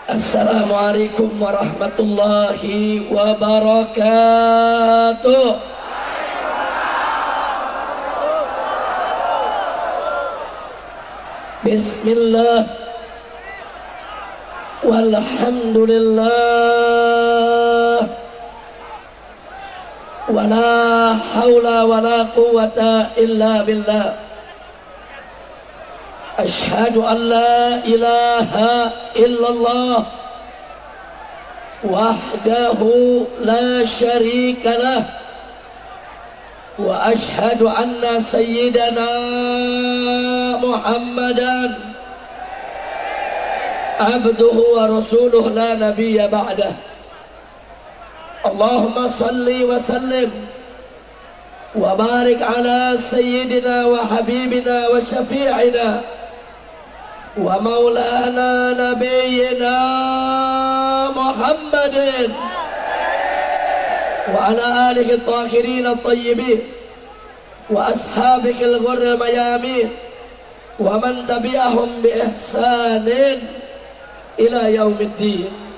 Assalamualaikum warahmatullahi wabarakatuh. Bismillah walhamdulillah wala haula wala quwwata illa billah. Ashhadu an la ilaha illallah wahdahu la syarika lah wa ashhadu anna sayyidana Muhammadan abduhu wa rasuluh la nabiyya ba'dah. Allahumma salli wa sallim wa barik ala sayyidina wa habibina wa syafi'ina wa maulana nabiyyina Muhammadin wa ala alihi at-tahirin at-tayyibin wa ashabihi al-ghurr al-mayamin wa man tabi'ahum bi ihsanin ila yaumiddin.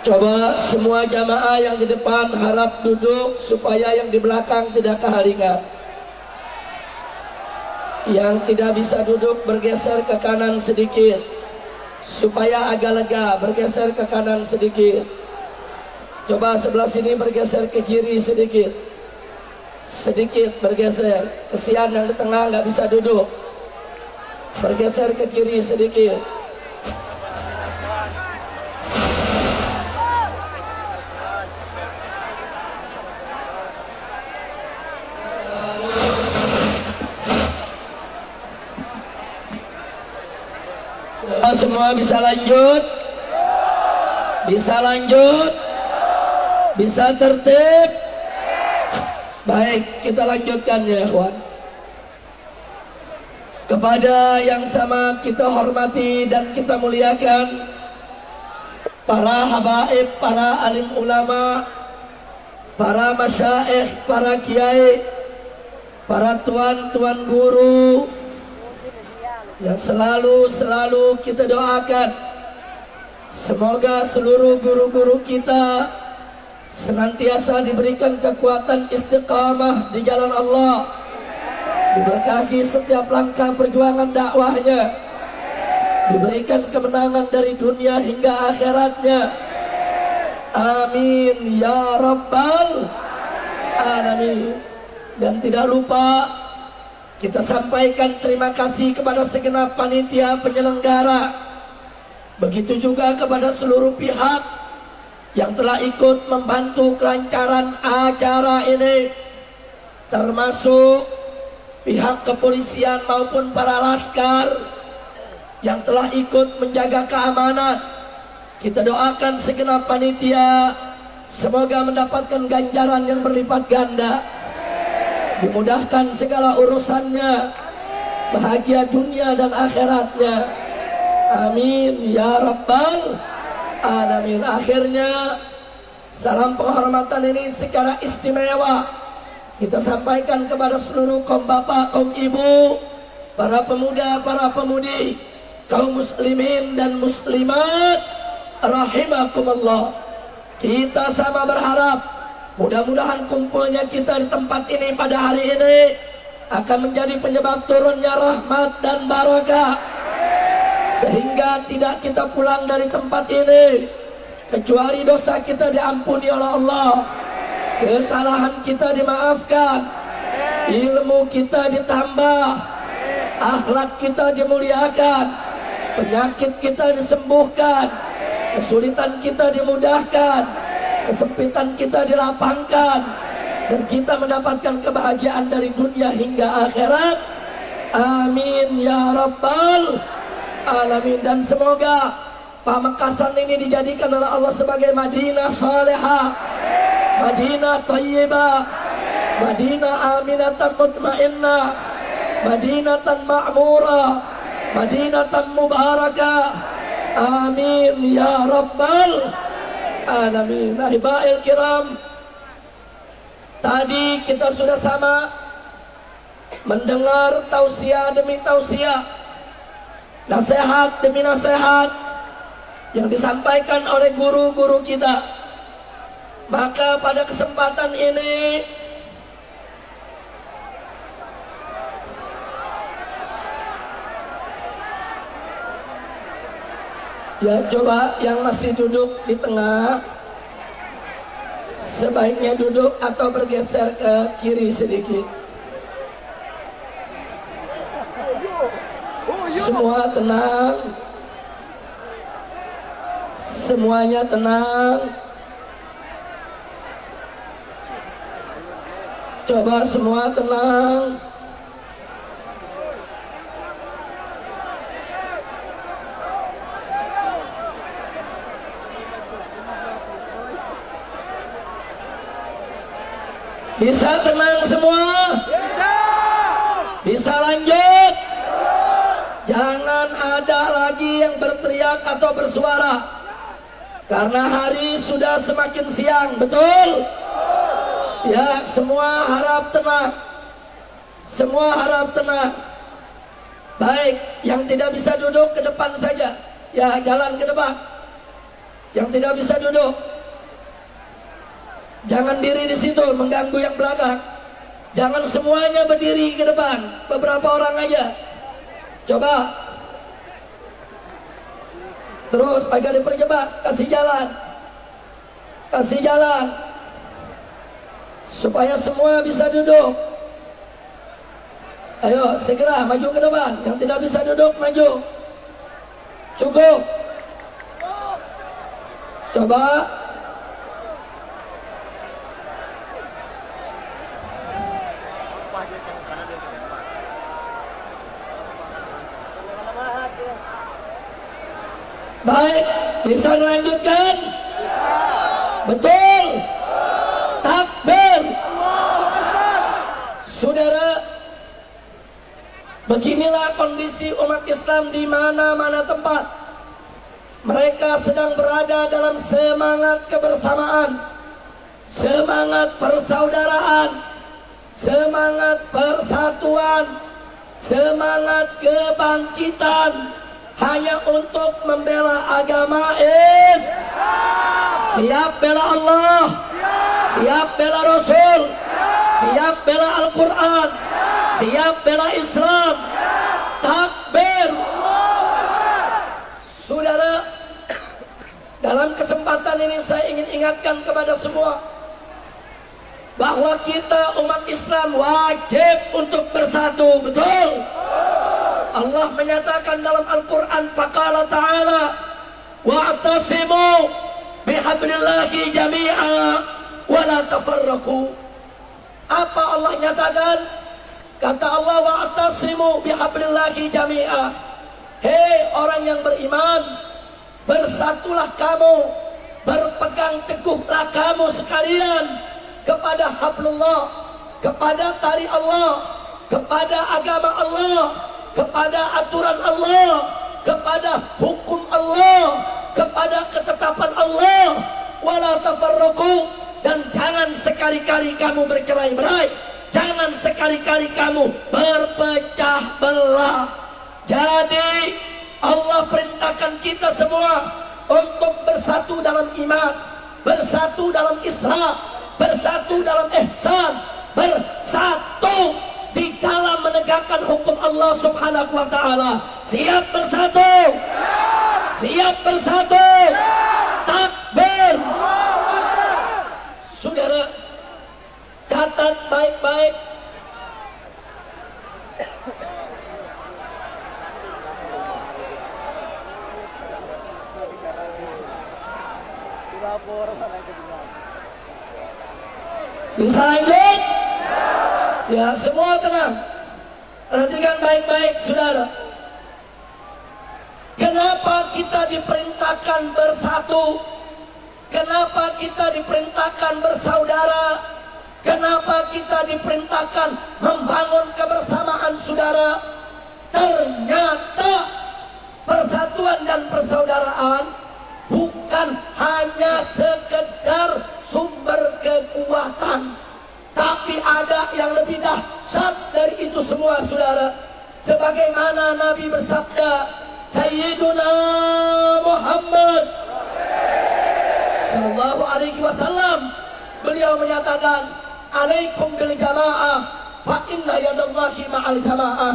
Coba semua jamaah yang di depan harap duduk supaya yang di belakang tidak keheringan. Yang tidak bisa duduk bergeser ke kanan sedikit supaya agak lega, bergeser ke kanan sedikit. Coba sebelah sini bergeser ke kiri sedikit. Sedikit bergeser. Kesian yang di tengah nggak bisa duduk. Bergeser ke kiri sedikit. Semua bisa lanjut? Bisa lanjut? Bisa tertib? Baik, kita lanjutkan ya ikhwan. Kepada yang sama kita hormati dan kita muliakan para habaib, para alim ulama, para masyaikh, para kiai, para tuan-tuan guru yang selalu kita doakan. Semoga seluruh guru-guru kita senantiasa diberikan kekuatan istiqamah di jalan Allah, diberkahi setiap langkah perjuangan dakwahnya, diberikan kemenangan dari dunia hingga akhiratnya. Amin ya rabbal alamin. Dan tidak lupa kita sampaikan terima kasih kepada segenap panitia penyelenggara. Begitu juga kepada seluruh pihak yang telah ikut membantu kelancaran acara ini, termasuk pihak kepolisian maupun para laskar yang telah ikut menjaga keamanan. Kita doakan segenap panitia semoga mendapatkan ganjaran yang berlipat ganda, dimudahkan segala urusannya, bahagia dunia dan akhiratnya. Amin ya rabbal alamin. Akhirnya salam penghormatan ini secara istimewa kita sampaikan kepada seluruh kaum bapak, kaum ibu, para pemuda, para pemudi, kaum muslimin dan muslimat rahimakumullah. Kita sama berharap mudah-mudahan kumpulnya kita di tempat ini pada hari ini akan menjadi penyebab turunnya rahmat dan barakah, sehingga tidak kita pulang dari tempat ini kecuali dosa kita diampuni oleh Allah, kesalahan kita dimaafkan, ilmu kita ditambah, akhlak kita dimuliakan, penyakit kita disembuhkan, kesulitan kita dimudahkan, kesempitan kita dilapangkan, dan kita mendapatkan kebahagiaan dari dunia hingga akhirat. Amin ya rabbal alamin. Dan semoga Pamekasan ini dijadikan oleh Allah sebagai Madinah salihah, Madinah thayyibah, Madinah aminatan mutmainnah, Madinatan ma'murah, Madinatan mubarakah. Amin ya rabbal alamin. Ahibail kiram, tadi kita sudah sama mendengar tausiah demi tausiah, nasihat demi nasihat yang disampaikan oleh guru-guru kita. Maka pada kesempatan ini ya, coba yang masih duduk di tengah sebaiknya duduk atau bergeser ke kiri sedikit. Semua tenang, semuanya tenang. Coba semua tenang. Bisa tenang semua? Bisa lanjut? Jangan ada lagi yang berteriak atau bersuara, karena hari sudah semakin siang, betul? Ya, semua harap tenang. Semua harap tenang. Baik, yang tidak bisa duduk ke depan saja. Ya, jalan ke depan. Yang tidak bisa duduk, jangan diri di situ mengganggu yang belakang. Jangan semuanya berdiri ke depan, beberapa orang aja. Coba. Terus agak dipercepat, kasih jalan. Kasih jalan. Supaya semua bisa duduk. Ayo segera maju ke depan. Yang tidak bisa duduk maju. Cukup. Coba. Baik, bisa melanjutkan? Betul? Takbir. Saudara, beginilah kondisi umat Islam di mana-mana tempat. Mereka sedang berada dalam semangat kebersamaan, semangat persaudaraan, semangat persatuan, semangat kebangkitan, hanya untuk membela agama siap bela Allah, siap bela Rasul, siap bela Al-Quran, siap bela Islam. Takbir. Saudara, dalam kesempatan ini saya ingin ingatkan kepada semua bahwa kita umat Islam wajib untuk bersatu, betul? Allah menyatakan dalam Al-Quran, faqala ta'ala wa'tasimu bihablillahi jami'a wa la tafarraqu. Apa Allah nyatakan? Kata Allah, wa'tasimu bihablillahi jami'a. Hei orang yang beriman, bersatulah kamu, berpegang teguhlah kamu sekalian kepada hablullah, kepada tali Allah, kepada agama Allah, kepada aturan Allah, kepada hukum Allah, kepada ketetapan Allah. Wala tafarraqu, dan jangan sekali-kali kamu bercerai-berai, jangan sekali-kali kamu berpecah belah. Jadi Allah perintahkan kita semua untuk bersatu dalam iman, bersatu dalam Islam, bersatu dalam ihsan, bersatu di dalam menegakkan hukum Allah Subhanahu wa ta'ala. Siap bersatu? Siap bersatu? Takbir. Saudara, catat baik-baik. Bisa lanjut? Ya, semua tenang. Perhatikan baik-baik, saudara. Kenapa kita diperintahkan bersatu? Kenapa kita diperintahkan bersaudara? Kenapa kita diperintahkan membangun kebersamaan, saudara? Ternyata persatuan dan persaudaraan bukan hanya sekedar sumber kekuatan, tapi ada yang lebih dahsyat dari itu semua, saudara. Sebagaimana Nabi bersabda, Sayyiduna Muhammad sallallahu alaihi wasallam, beliau menyatakan, alaikum bil jamaah fa inna yadallahi ma'al jamaah.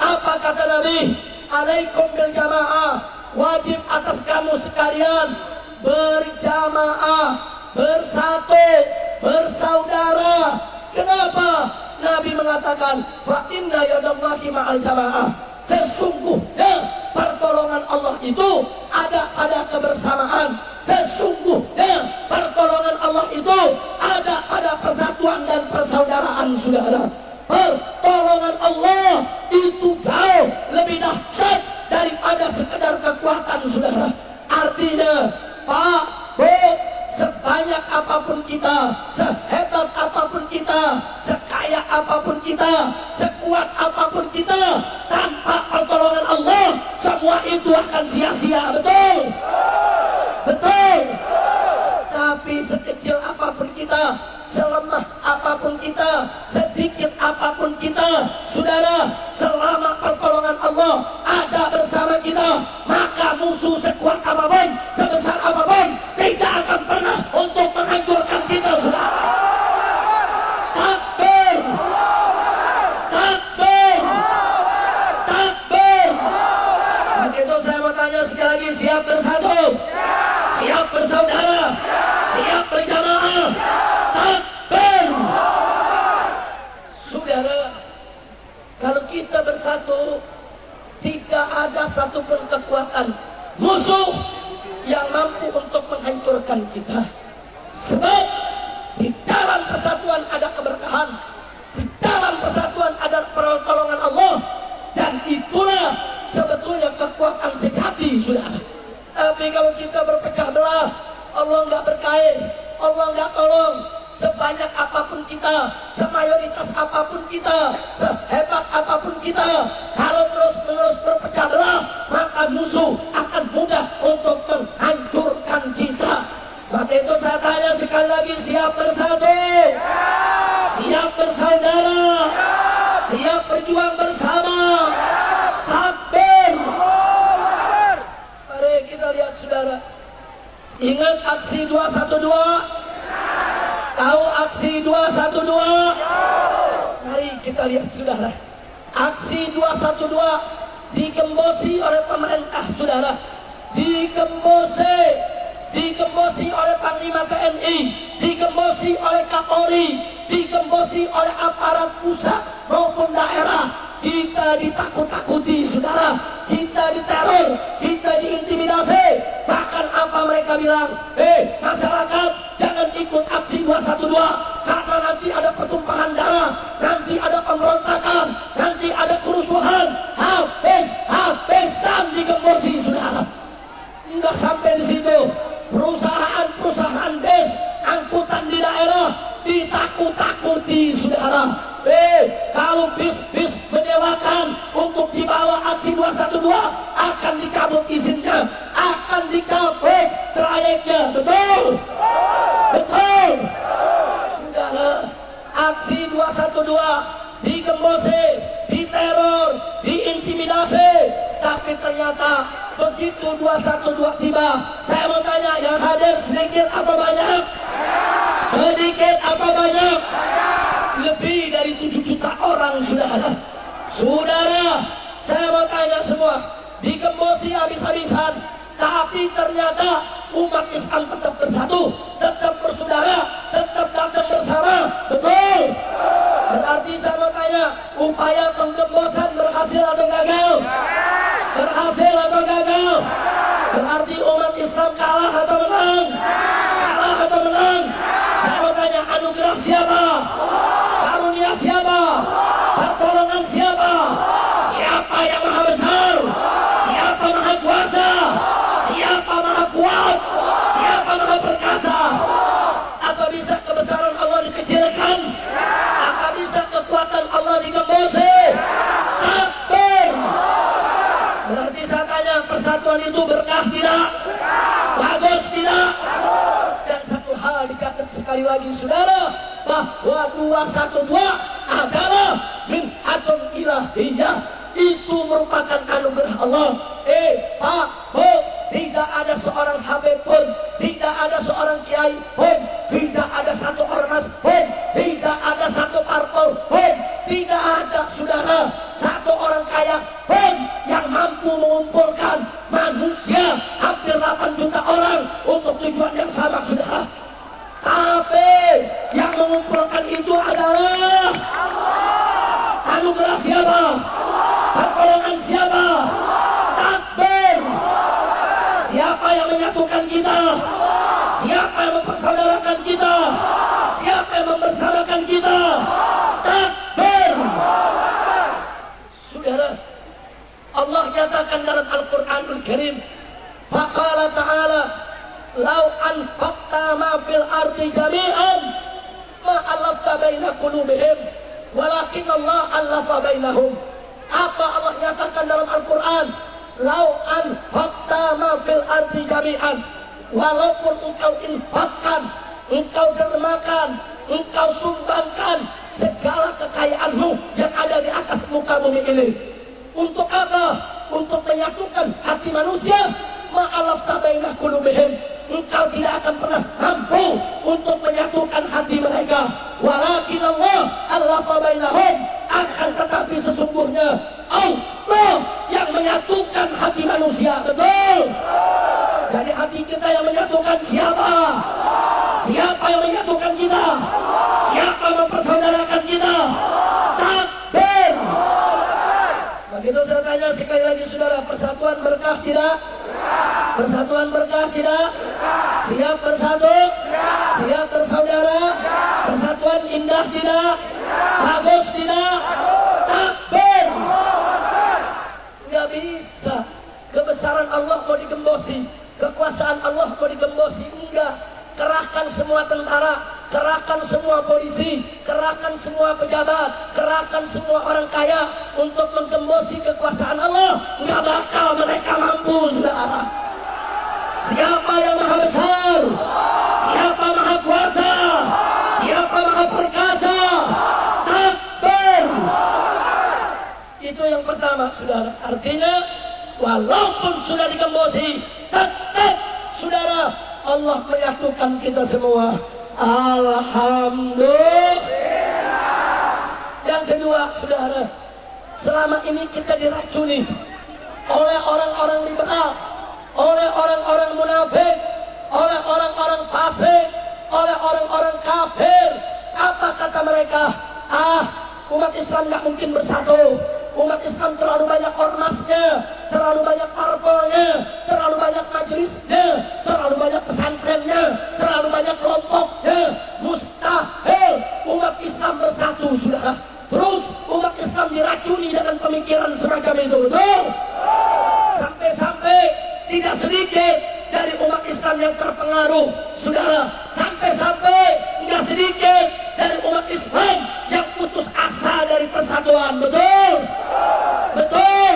Apa kata Nabi? Alaikum bil jamaah, wajib atas kamu sekalian berjamaah, bersatu, bersaudara. Kenapa? Nabi mengatakan, fa inna yadallahi ma'al jamaah. Sesungguhnya pertolongan Allah itu ada pada kebersamaan. Sesungguhnya pertolongan Allah itu ada pada persatuan dan persaudaraan, saudara. Pertolongan Allah itu jauh lebih dahsyat daripada sekedar kekuatan, saudara. Artinya, Pak, Bu, sebanyak apapun kita, sehebat apapun kita, sekaya apapun kita, sekuat apapun kita, tanpa pertolongan Allah, semua itu akan sia-sia. Betul? Betul? Tapi sekecil apapun kita, selemah apapun kita, sedikit apapun kita, saudara, selama pertolongan Allah ada bersama kita, maka musuh sekuat apapun, sebesar apapun, tidak akan pernah untuk menghancurkan kita, saudara. Takbir! Takbir! Takbir! Begitu saya mau tanya sekali lagi, siap bersatu? Siap bersaudara? Siap berjamaah? Takbir! Saudara, kalau kita bersatu, tidak ada satupun kekuatan musuh yang mampu untuk menghancurkan kita. Sebab di dalam persatuan ada keberkahan, di dalam persatuan ada pertolongan Allah, dan itulah sebetulnya kekuatan sejati, saudara. Tapi kalau kita berpecah belah, Allah nggak berkahi, Allah nggak tolong. Sebanyak apapun kita, semayoritas apapun kita, sehebat apapun kita, kalau terus-menerus berpecah belah, maka musuh akan mudah untuk menghancurkan kita. Maka itu saya tanya sekali lagi, siap bersatu? Siap bersaudara? Siap berjuang bersama? Takbir! Mari kita lihat, saudara. Ingat aksi 212? Tahu aksi 212? Mari kita lihat, saudara. Aksi 212 digembosi oleh pemerintah, saudara. Digembosi oleh Panglima TNI, digembosi oleh Kapolri, digembosi oleh aparat pusat maupun daerah. Kita ditakut-takuti, saudara. Kita diteror, kita diintimidasi. Bahkan apa mereka bilang? Masyarakat, jangan ikut aksi 212, karena nanti ada pertumpahan darah, nanti ada pemberontakan, nanti ada kerusuhan. Habis-habisan digembosi, saudara. Enggak sampai di situ. Perusahaan-perusahaan bis, angkutan di daerah ditakut-takuti, saudara. Kalau bis-bis menyewakan untuk dibawa aksi 212, akan dicabut izinnya, akan dicabut trayeknya. Betul? Betul? Saudara, aksi 212 digembosi, diteror, diintimidasi, tapi ternyata begitu 212 tiba, saya mau tanya, yang hadir sedikit apa banyak? Sedikit apa banyak? Lebih dari 7 juta orang, saudara. Saudara, saya mau tanya semua, digembosi habis-habisan, tapi ternyata umat Islam tetap bersatu, tetap bersaudara, tetap datang bersama. Betul? Berarti saya mau tanya, upaya penggembosan berhasil atau gagal? Berhasil atau gagal? Berarti umat Islam kalah atau menang? Kalah atau menang? Saya mau tanya, anugerah siapa? Karunia siapa? Pertolongan siapa? Siapa yang maha besar? Siapa maha kuasa? Siapa maha kuat? Siapa maha perkasa? Apa bisa kebesaran Allah dikecilkan? Apa bisa kekuatan Allah digembosi? Takbir! ingat sekali lagi saudara, bahwa 212 adalah min hatun ilahiyah. Itu merupakan anugerah Allah. Pak, Bu, tidak ada seorang habib pun, tidak ada seorang kiai pun, tidak ada satu ormas pun, tidak ada satu parpol pun, tidak ada saudara satu orang kaya pun yang mampu mengumpulkan manusia hampir 8 juta orang untuk tujuan yang sama saudara. Tapi yang mengumpulkan itu adalah anugerah siapa? Pertolongan siapa? Takbir. Siapa yang menyatukan kita? Siapa yang mempersaudarakan kita? Siapa yang membersamakan kita? Takbir. Saudara, Allah nyatakan dalam Al-Quranul Karim, faqala ta'ala, lau anfaqta ma fil ardi jami'an ma alafta baina qulubihim walakin Allah alafa bainahum. Apa Allah nyatakan dalam Al-Quran? Lau anfaqta ma fil ardi jami'an, walaupun engkau infakkan, engkau dermakan, engkau sumbangkan segala kekayaanmu yang ada di atas muka bumi ini. Untuk apa? Untuk menyatukan hati manusia. Ma'alafta baina qulubihim, engkau tidak akan pernah mampu untuk menyatukan hati mereka. Walakin Allah alafa bainahum, akan tetapi sesungguhnya Allah yang menyatukan hati manusia. Betul? Jadi hati kita yang menyatukan siapa? Siapa yang menyatukan kita? Siapa yang mempersaudarakan kita? Takbir. Begitu saya tanya sekali lagi saudara, persatuan berkah tidak? Persatuan berkah tidak? Siap bersatu? Siap bersaudara? Persatuan indah tidak? Bagus tidak? Takbir. Nggak bisa. Kebesaran Allah mau digembosi, kekuasaan Allah mau digembosi. Enggak. Kerahkan semua tentara, kerahkan semua polisi, kerahkan semua pejabat, kerahkan semua orang kaya untuk menggembosi kekuasaan Allah. Nggak bakal mereka mampu, saudara. Siapa yang maha besar? Siapa maha kuasa? Siapa maha perkasa? Takbir. Itu yang pertama, saudara. Artinya, walaupun sudah digembosi, tetap, saudara, Allah menyatukan kita semua. Alhamdulillah. Yang kedua, saudara, selama ini kita diracuni oleh orang-orang liberal, oleh orang-orang munafik, oleh orang-orang fasik, oleh orang-orang kafir. Apa kata mereka? Umat Islam nggak mungkin bersatu. Umat Islam terlalu banyak ormasnya, terlalu banyak parpolnya, terlalu banyak majelisnya, terlalu banyak pesantrennya, terlalu banyak kelompoknya. Mustahil umat Islam bersatu, saudara. Terus umat Islam diracuni dengan pemikiran semacam itu, betul? Sampai-sampai tidak sedikit dari umat Islam yang terpengaruh, saudara. Sampai-sampai tidak sedikit dari umat Islam yang putus asa dari persatuan, betul? Betul.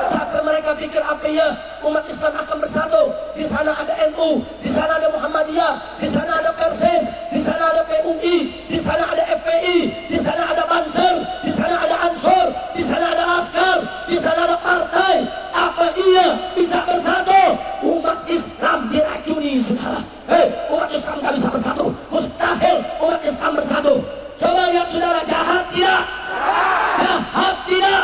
Sampai mereka pikir apa ya umat Islam akan bersatu? Di sana ada NU, di sana ada Muhammadiyah, di sana ada Persis, di sana ada PUI, di sana ada FPI, di sana ada Banser, di sana ada Ansor, di sana ada Laskar, di sana ada partai. Apa iya bisa bersatu? Umat Islam diracuni, saudara. Umat Islam nggak bisa bersatu. Mustahil umat Islam bersatu. Coba lihat saudara, jahat tidak? Jahat tidak?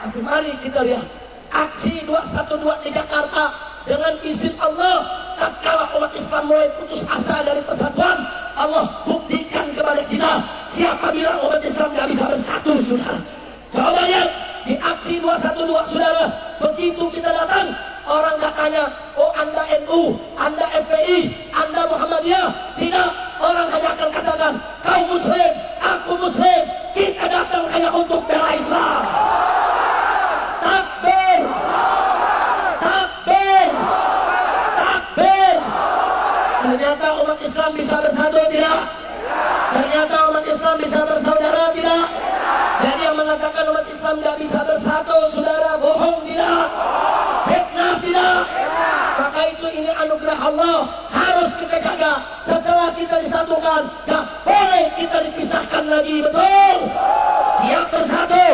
Tapi mari kita lihat aksi 212 di Jakarta. Dengan izin Allah, tatkala umat Islam mulai putus asa dari persatuan, Allah buktikan kepada kita. Siapa bilang umat Islam nggak bisa bersatu, saudara? Coba lihat di aksi 212, saudara. Begitu kita datang, orang nggak tanya, oh Anda NU, Anda FPI, Anda Muhammadiyah. Tidak, orang hanya akan katakan, kau Muslim, aku Muslim. Kita datang hanya untuk bela Islam. Takbir. Takbir. Takbir. Ternyata umat Islam bisa bersatu tidak? Ternyata umat Islam bisa bersaudara tidak? Jadi yang mengatakan umat Islam tidak bisa bersatu, saudara, bohong tidak? Fitnah tidak? Maka itu ini anugerah Allah, harus kita jaga. Setelah kita persatukan, gak boleh kita dipisahkan lagi, betul? Siap bersatu,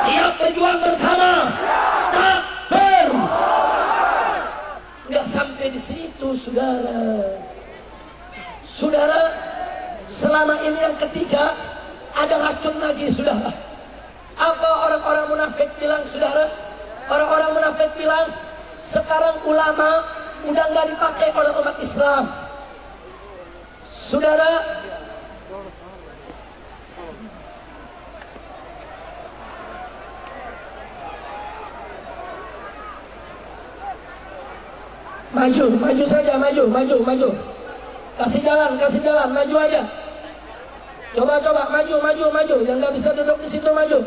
siap berjuang bersama, takbir. Nggak sampai di situ, saudara. Saudara, selama ini yang ketiga ada racun lagi, saudara. Apa orang-orang munafik bilang, saudara? Orang-orang munafik bilang sekarang ulama udah nggak dipakai oleh umat Islam, saudara. Maju saja, maju. Kasih jalan, maju aja. Coba, maju. Yang nggak bisa duduk di situ, maju.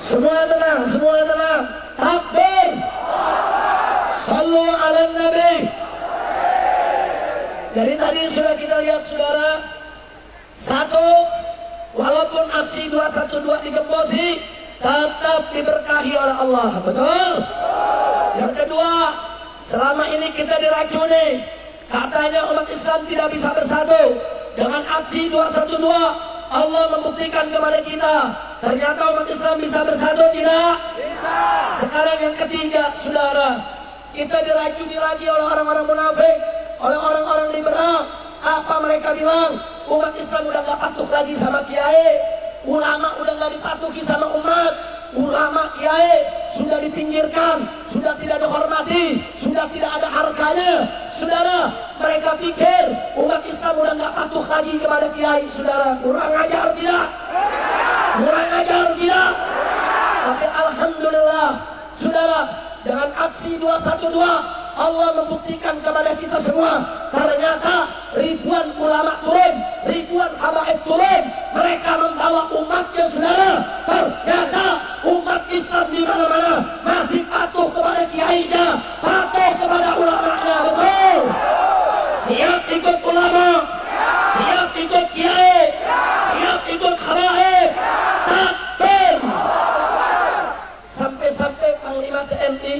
Semua tenang. Takbir. Sallu ala Nabi. Dari tadi sudah kita lihat, saudara. Satu, walaupun aksi 212 digembosi, tetap diberkahi oleh Allah, betul? Yang kedua, selama ini kita diracuni. Katanya umat Islam tidak bisa bersatu. Dengan aksi 212, Allah membuktikan kepada kita, ternyata umat Islam bisa bersatu, tidak? Bisa. Sekarang yang ketiga, saudara, kita diracuni lagi oleh orang-orang munafik, oleh orang-orang liberal. Apa mereka bilang? Umat Islam udah gak patuh lagi sama kiai, ulama udah gak dipatuhi sama umat, ulama kiai sudah dipinggirkan, sudah tidak dihormati, sudah tidak ada harganya. Saudara, mereka pikir umat Islam udah gak patuh lagi kepada kiai. Saudara, kurang ajar tidak? Tapi alhamdulillah, saudara, dengan aksi 212 Allah membuktikan kepada kita semua, ternyata ribuan ulama turun, ribuan habaib turun, mereka membawa umatnya, saudara. Ternyata umat Islam di mana-mana masih patuh kepada kiainya, patuh kepada ulamanya, betul? Siap ikut ulama, siap ikut kiai, siap ikut habaib, takbir. Sampai-sampai Panglima TNI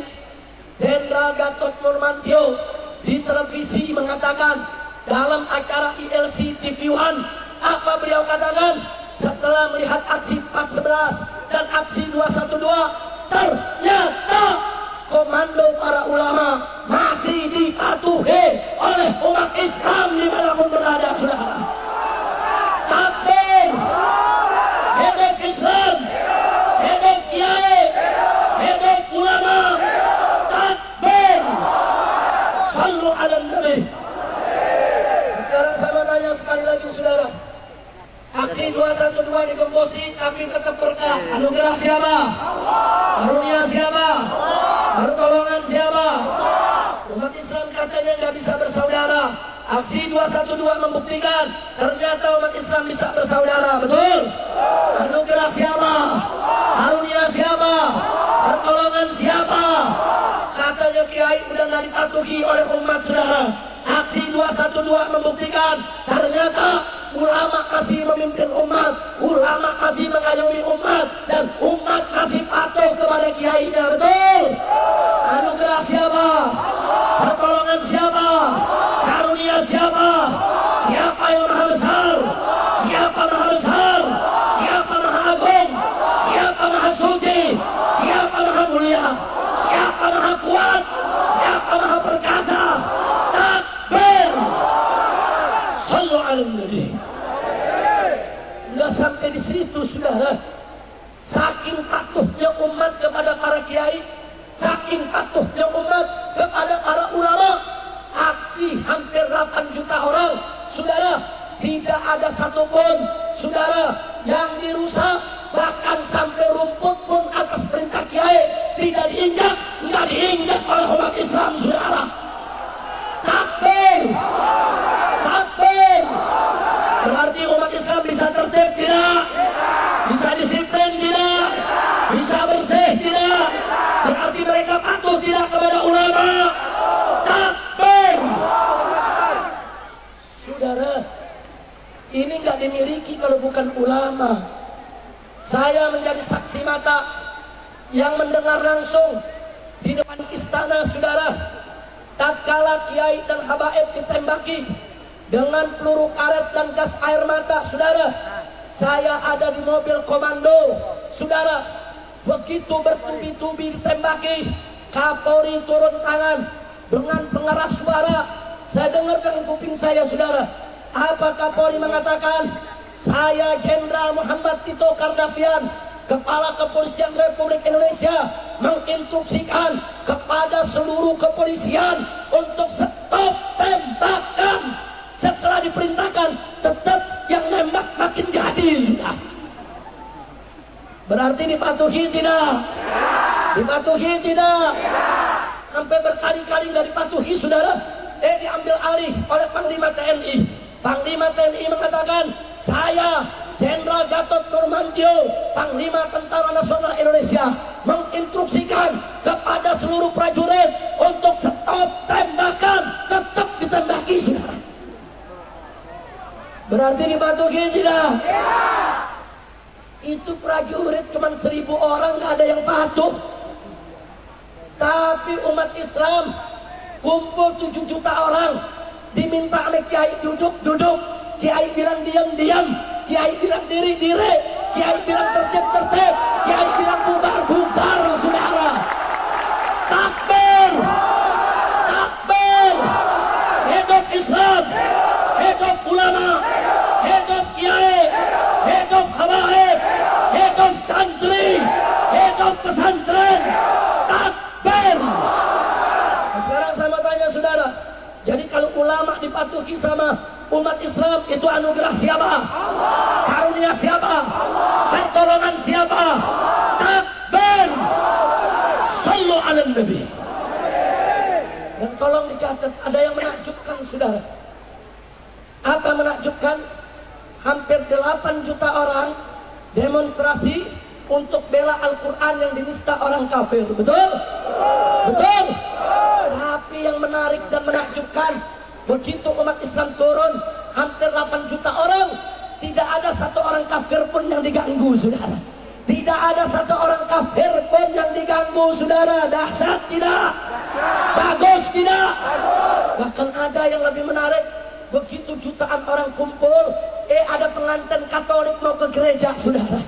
Jenderal Gatot Nurmantio di televisi mengatakan dalam acara ILC TV One, apa beliau katakan setelah melihat aksi 411 dan aksi 212, ternyata komando para ulama masih dipatuhi oleh umat Islam dimanapun berada, saudara. Takbir, hidup Islam, hidup kiai, hidup ulama. Sallu ala Nabi. Sekarang saya tanya sekali lagi, saudara. Aksi 212 digembosi tapi tetap berkah. Anugerah siapa? Karunia siapa? Pertolongan siapa? Umat Islam katanya nggak bisa bersaudara. Aksi 212 membuktikan ternyata umat Islam bisa bersaudara, betul? Anugerah siapa? Karunia siapa? Pertolongan siapa? Katanya kiai udah nggak dipatuhi oleh umat, saudara. Aksi 212 membuktikan ternyata ulama masih memimpin umat, ulama masih mengayomi umat, dan umat masih patuh kepada kiainya, betul? Anugerah siapa? Pertolongan siapa? Karunia siapa? Siapa yang maha besar? Siapa maha besar? Siapa maha agung? Siapa maha suci? Siapa maha mulia? Siapa maha kuat? Siapa maha perkasa? Takbir. Sallu ala Nabi. Nggak sampai di situ, saudara. Saking patuhnya umat kepada para kiai, saking patuhnya umat kepada para ulama, aksi hampir 8 juta orang, saudara, tidak ada satupun, saudara, yang dirusak. Bahkan sampai rumput pun atas perintah kiai tidak diinjak, nggak diinjak oleh umat Islam, saudara. Takbir, takbir. Berarti umat Islam bisa tertib tidak? Bisa disiplin tidak? Bisa bersih tidak? Berarti mereka patuh tidak kepada ulama? Takbir. Saudara, ini nggak dimiliki kalau bukan ulama. Saya menjadi saksi mata yang mendengar langsung di depan istana, saudara. Tatkala kiai dan habaib ditembaki dengan peluru karet dan gas air mata, saudara, saya ada di mobil komando, saudara. Begitu bertubi-tubi ditembaki, Kapolri turun tangan dengan pengeras suara. Saya dengar dengan kuping saya, saudara. Apa Kapolri mengatakan? Saya Jenderal Muhammad Tito Karnavian, Kepala Kepolisian Republik Indonesia, menginstruksikan kepada seluruh kepolisian untuk stop tembakan. Setelah diperintahkan, tetap yang nembak makin jadi, sudah. Berarti dipatuhi tidak? Dipatuhi tidak? Sampai berkali-kali nggak dipatuhi, saudara. Diambil alih oleh Panglima TNI. Panglima TNI mengatakan, saya Jenderal Gatot Nurmantio, Panglima Tentara Nasional Indonesia, menginstruksikan kepada seluruh prajurit untuk stop tembakan, tetap ditembaki, saudara. Berarti dipatuhi tidak? Itu prajurit cuma 1.000 orang, nggak ada yang patuh. Tapi umat Islam kumpul 7 juta orang, diminta oleh kiai duduk, kiai bilang diam, kiai bilang diri, kiai bilang tertib, kiai bilang bubar, saudara. Takbir, takbir, hidup Islam, hidup ulama, hidup kiai, hidup habaib, hidup santri, hidup pesantren. Takbir. Sekarang saya mau tanya, saudara, jadi kalau ulama dipatuhi sama umat Islam, itu anugerah siapa? Allah. Karunia siapa? Allah. Pertolongan siapa? Allah. Takbir. Sallu ala Nabi. Dan tolong dicatat, ada yang menakjubkan, saudara. Apa menakjubkan? Hampir 8 juta orang demonstrasi untuk bela Al-Quran yang dinista orang kafir. Betul? Betul? Tapi yang menarik dan menakjubkan, begitu umat Islam turun, hampir 8 juta orang, tidak ada satu orang kafir pun yang diganggu, saudara. Tidak ada satu orang kafir pun yang diganggu, saudara. Dahsyat tidak? Bagus tidak? Bahkan ada yang lebih menarik. Begitu jutaan orang kumpul, ada pengantin Katolik mau ke gereja, saudara.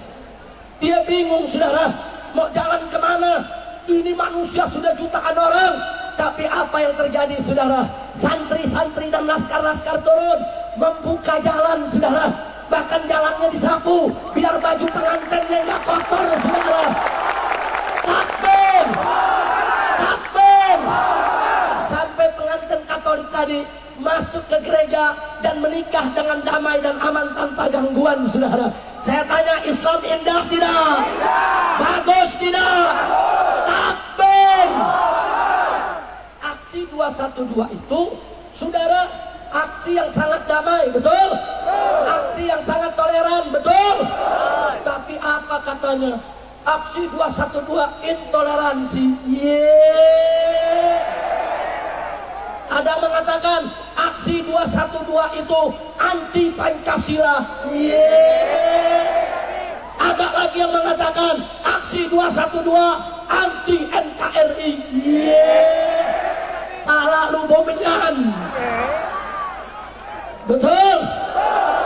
Dia bingung, saudara, mau jalan kemana? Ini manusia sudah jutaan orang. Tapi apa yang terjadi, saudara? Santri-santri dan laskar-laskar turun, membuka jalan, saudara. Bahkan jalannya disapu, biar baju pengantinnya nggak kotor, saudara. Takbir! Takbir! Sampai pengantin Katolik tadi masuk ke gereja dan menikah dengan damai dan aman tanpa gangguan, saudara. Saya tanya, Islam indah tidak? Bagus tidak? Takbir! Aksi 212 itu, saudara, aksi yang sangat damai, betul? Aksi yang sangat toleran, betul? Tapi apa katanya? Aksi 212 intoleransi. Ada yang mengatakan aksi 212 itu anti Pancasila. Ada lagi yang mengatakan aksi 212 anti NKRI. Lalu bomenyan. Betul?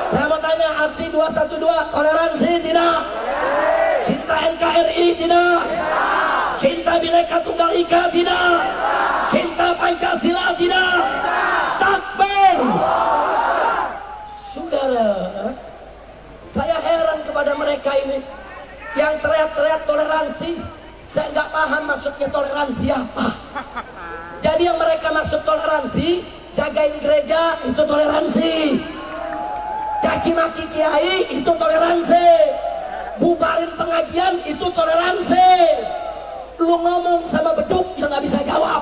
Saya mau tanya, aksi 212 toleransi tidak? Cinta NKRI tidak? Cinta Bhinneka Tunggal Ika tidak? Cinta Pancasila tidak? Takbir! Saudara, saya heran kepada mereka ini yang teriak-teriak toleransi. Saya nggak paham maksudnya toleransi apa. Jadi yang mereka maksud toleransi, jagain gereja itu toleransi, caci maki kiai itu toleransi, bubarin pengajian itu toleransi. Lu ngomong sama beduk yang nggak bisa jawab.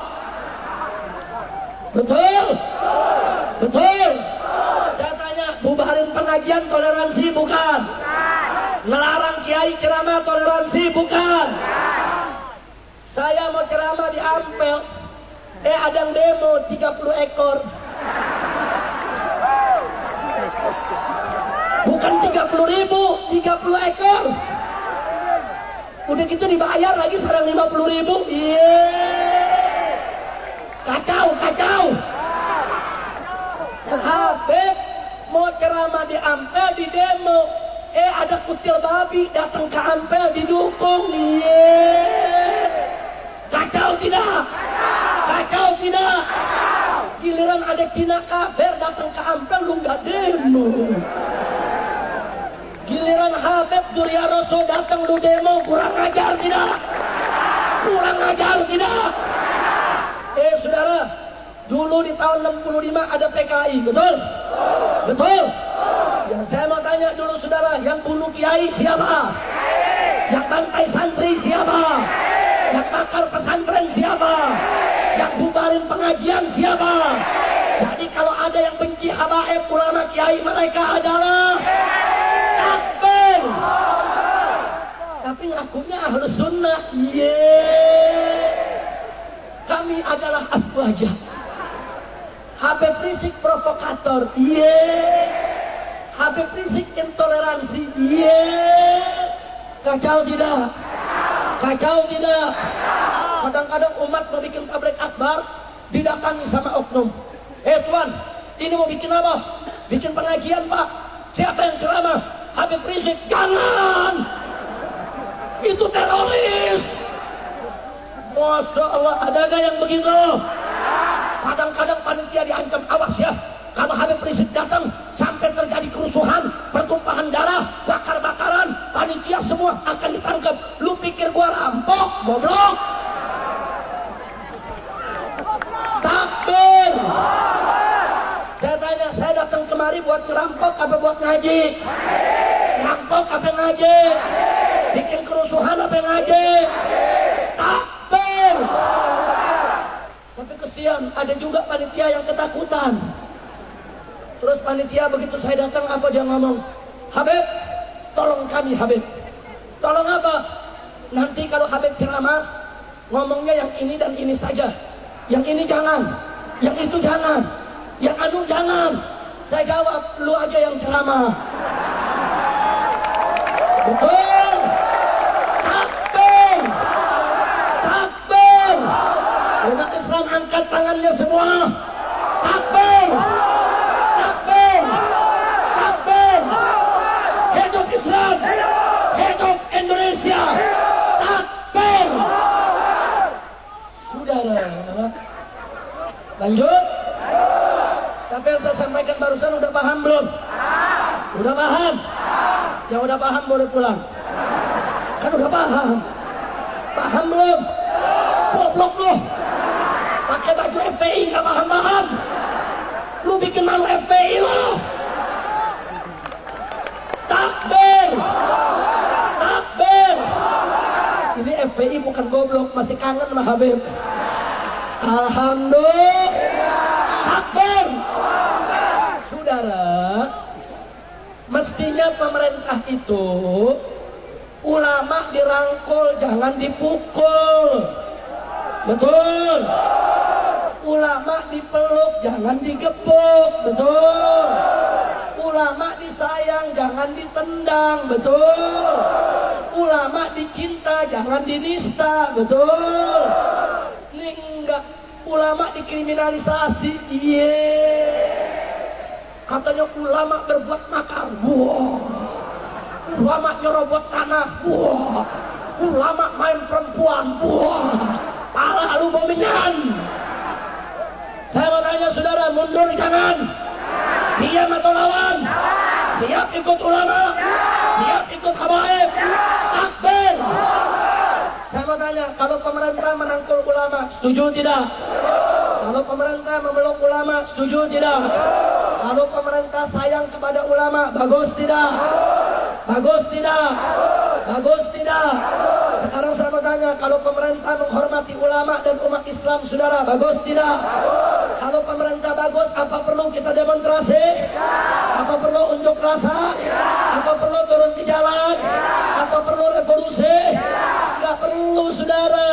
Betul? Betul? Saya tanya, bubarin pengajian toleransi bukan? Ngelarang kiai ceramah toleransi bukan? Saya mau ceramah di Ampel, ada yang demo 30 ekor. Bukan 30.000, 30 ekor. Udah gitu dibayar lagi sekarang 50.000. Ampel di demo. Ada kutil babi datang ke Ampel didukung. Kacau tidak? Kacau tidak? Giliran ada Cina kafir datang ke Ampel lu nggak demo. Giliran Habib Surya Rosso datang lu demo, kurang ajar tidak? Kurang ajar tidak? Saudara, dulu di tahun 65 ada PKI, betul? Betul? Ya, saya mau tanya dulu saudara, yang bunuh kiai siapa? Yang bantai santri siapa? Yang bakar pesantren siapa? Yang bubarin pengajian siapa? Jadi kalau ada yang benci habaib ulama kiai, mereka adalah takbir. Tapi ngakunya ahlus sunnah. Kami adalah aswaja. Habib Rizik provokator. Habib Rizik intoleransi. Kacau tidak? Kacau tidak? Kadang-kadang umat mau bikin tabligh akbar, didatangi sama oknum. Tuan, ini mau bikin apa? Bikin pengajian Pak. Siapa yang ceramah? Habib Rizik. Jangan! Itu teroris. Masya Allah, ada gak yang begitu? Kadang-kadang panitia diancam, awas ya, kalau Habib Rizik datang sampai terjadi kerusuhan, pertumpahan darah, bakar-bakaran, panitia semua akan ditangkap. Lu pikir gua rampok? Goblok. Takbir. Saya tanya, saya datang kemari buat ngerampok apa buat ngaji? Ngerampok apa ngaji? Bikin kerusuhan apa ngaji? Takbir. Tapi kesian, ada juga panitia yang ketakutan. Terus panitia begitu saya datang, apa dia ngomong? Habib, tolong kami Habib. Tolong apa? Nanti kalau Habib ceramah, ngomongnya yang ini dan ini saja. Yang ini jangan, yang itu jangan, yang anu jangan. Saya jawab, lu aja yang ceramah. Betul. Takbir. Takbir. Umat Islam angkat tangannya semua. Takbir. Takbir. Takbir. Hidup Islam. Hidup Indonesia. Takbir. Saudara, lanjut. Tapi yang saya sampaikan barusan udah paham belum? Udah paham? Yang udah paham boleh pulang. Kan udah paham. Paham belum? Goblok lu. Pakai baju FPI gak paham-paham. Lu bikin malu FPI lu. Takbir. Takbir. Ini FPI bukan goblok, masih kangen sama Habib. Alhamdulillah. Takbir. Saudara, mestinya pemerintah itu ulama dirangkul, jangan dipukul. Betul. Ulama dipeluk, jangan digebuk. Betul. Ulama disayang, jangan ditendang. Betul. Ulama dicinta, jangan dinista. Betul. Ini enggak. Ulama dikriminalisasi. Katanya ulama berbuat makar. Ulama nyerobot tanah. Ulama main perempuan. Pala lu bomingan. Saya mau tanya saudara, mundur jangan. Diam atau lawan? Siap ikut ulama? Siap ikut habaib? Takbir. Saya mau tanya, kalau pemerintah menangkul ulama, setuju tidak? Kalau pemerintah memeluk ulama, setuju tidak? Kalau pemerintah sayang kepada ulama, bagus tidak? Bagus tidak? Bagus tidak? Sekarang saya mau tanya, kalau pemerintah menghormati ulama dan umat Islam, saudara, bagus tidak? Kalau pemerintah bagus, apa perlu kita demonstrasi? Apa perlu unjuk rasa? Apa perlu turun ke jalan? Apa perlu revolusi? Enggak perlu, saudara.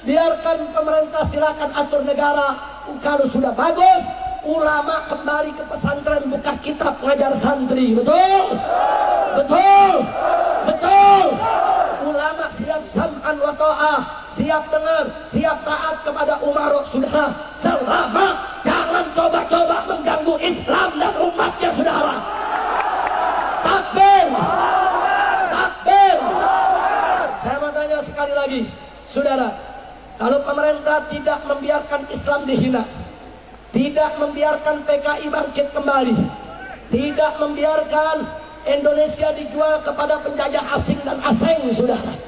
Biarkan pemerintah, silakan atur negara. Kalau sudah bagus, ulama kembali ke pesantren, buka kitab ngajar santri. Betul? Betul? Betul? Ulama siap sam'an wa ta'ah, siap dengar, siap taat kepada umarok, saudara. Selama jangan coba-coba mengganggu Islam dan umatnya, saudara. sekali lagi, saudara, kalau pemerintah tidak membiarkan Islam dihina, tidak membiarkan PKI bangkit kembali, tidak membiarkan Indonesia dijual kepada penjajah asing dan asing, saudara,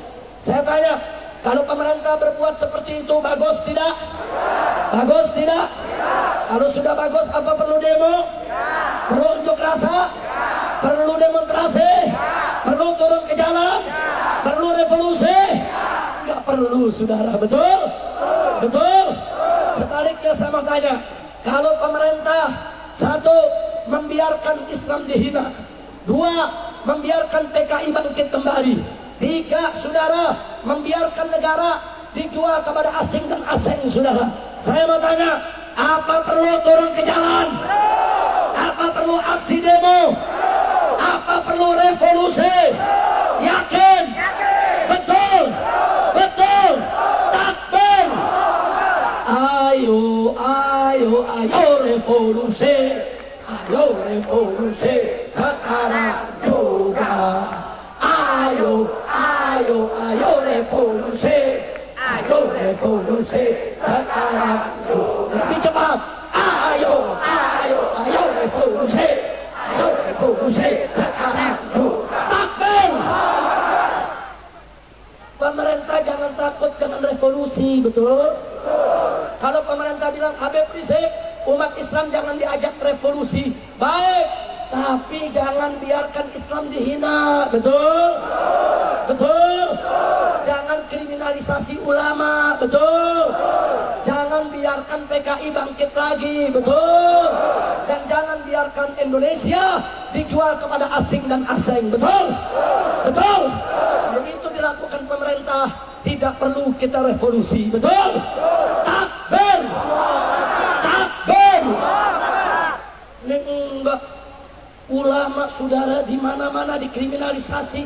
saya tanya, kalau pemerintah berbuat seperti itu, bagus tidak? Bagus tidak? Kalau sudah bagus, apa perlu demo? Perlu unjuk rasa? Perlu demonstrasi? Perlu turun ke jalan? Perlu revolusi? Nggak perlu, saudara, betul? Betul? Sebaliknya saya mau tanya, kalau pemerintah satu, membiarkan Islam dihina, dua, membiarkan PKI bangkit kembali, tiga, saudara, membiarkan negara dijual kepada asing dan asing, saudara, saya mau tanya, apa perlu turun ke jalan? Apa perlu aksi demo? Apa perlu revolusi? Yakin? Betul? Betul? Takbir! Ayo, ayo, ayo revolusi, ayo revolusi sekarang juga. Ayo, ayo, ayo revolusi, ayo revolusi sekarang juga. Lebih cepat. Ayo, ayo, ayo revolusi, ayo revolusi sekarang juga. Takbir! Pemerintah jangan takut dengan revolusi, betul? Kalau pemerintah bilang Habib Rizik, umat Islam jangan diajak revolusi, baik, tapi jangan biarkan Islam dihina, betul? Betul? Jangan kriminalisasi ulama, betul? Jangan biarkan PKI bangkit lagi, betul? Dan jangan biarkan Indonesia dijual kepada asing dan asing, betul? Betul? Jadi itu dilakukan pemerintah, tidak perlu kita revolusi, betul? Takbir! Takbir! Enggak. Ulama, saudara, di mana-mana dikriminalisasi,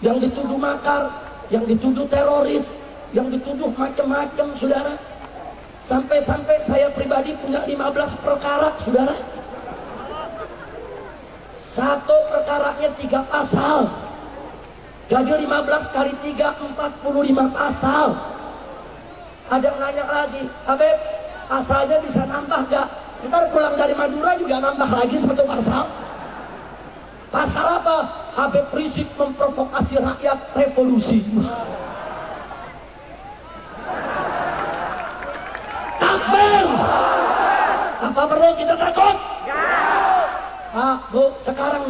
yang dituduh makar, yang dituduh teroris, yang dituduh macam-macam, saudara. Sampai-sampai saya pribadi punya 15 perkara, saudara. Satu perkaranya 3 pasal. Jadi 15 kali 3, 45 pasal. Ada yang nanya lagi, Habib, pasalnya bisa nambah gak? Ntar pulang dari Madura juga nambah lagi 1 pasal. Pasal apa? Habib Rizik memprovokasi rakyat revolusi. Takbir! Apa perlu kita takut? Pak, Bu, sekarang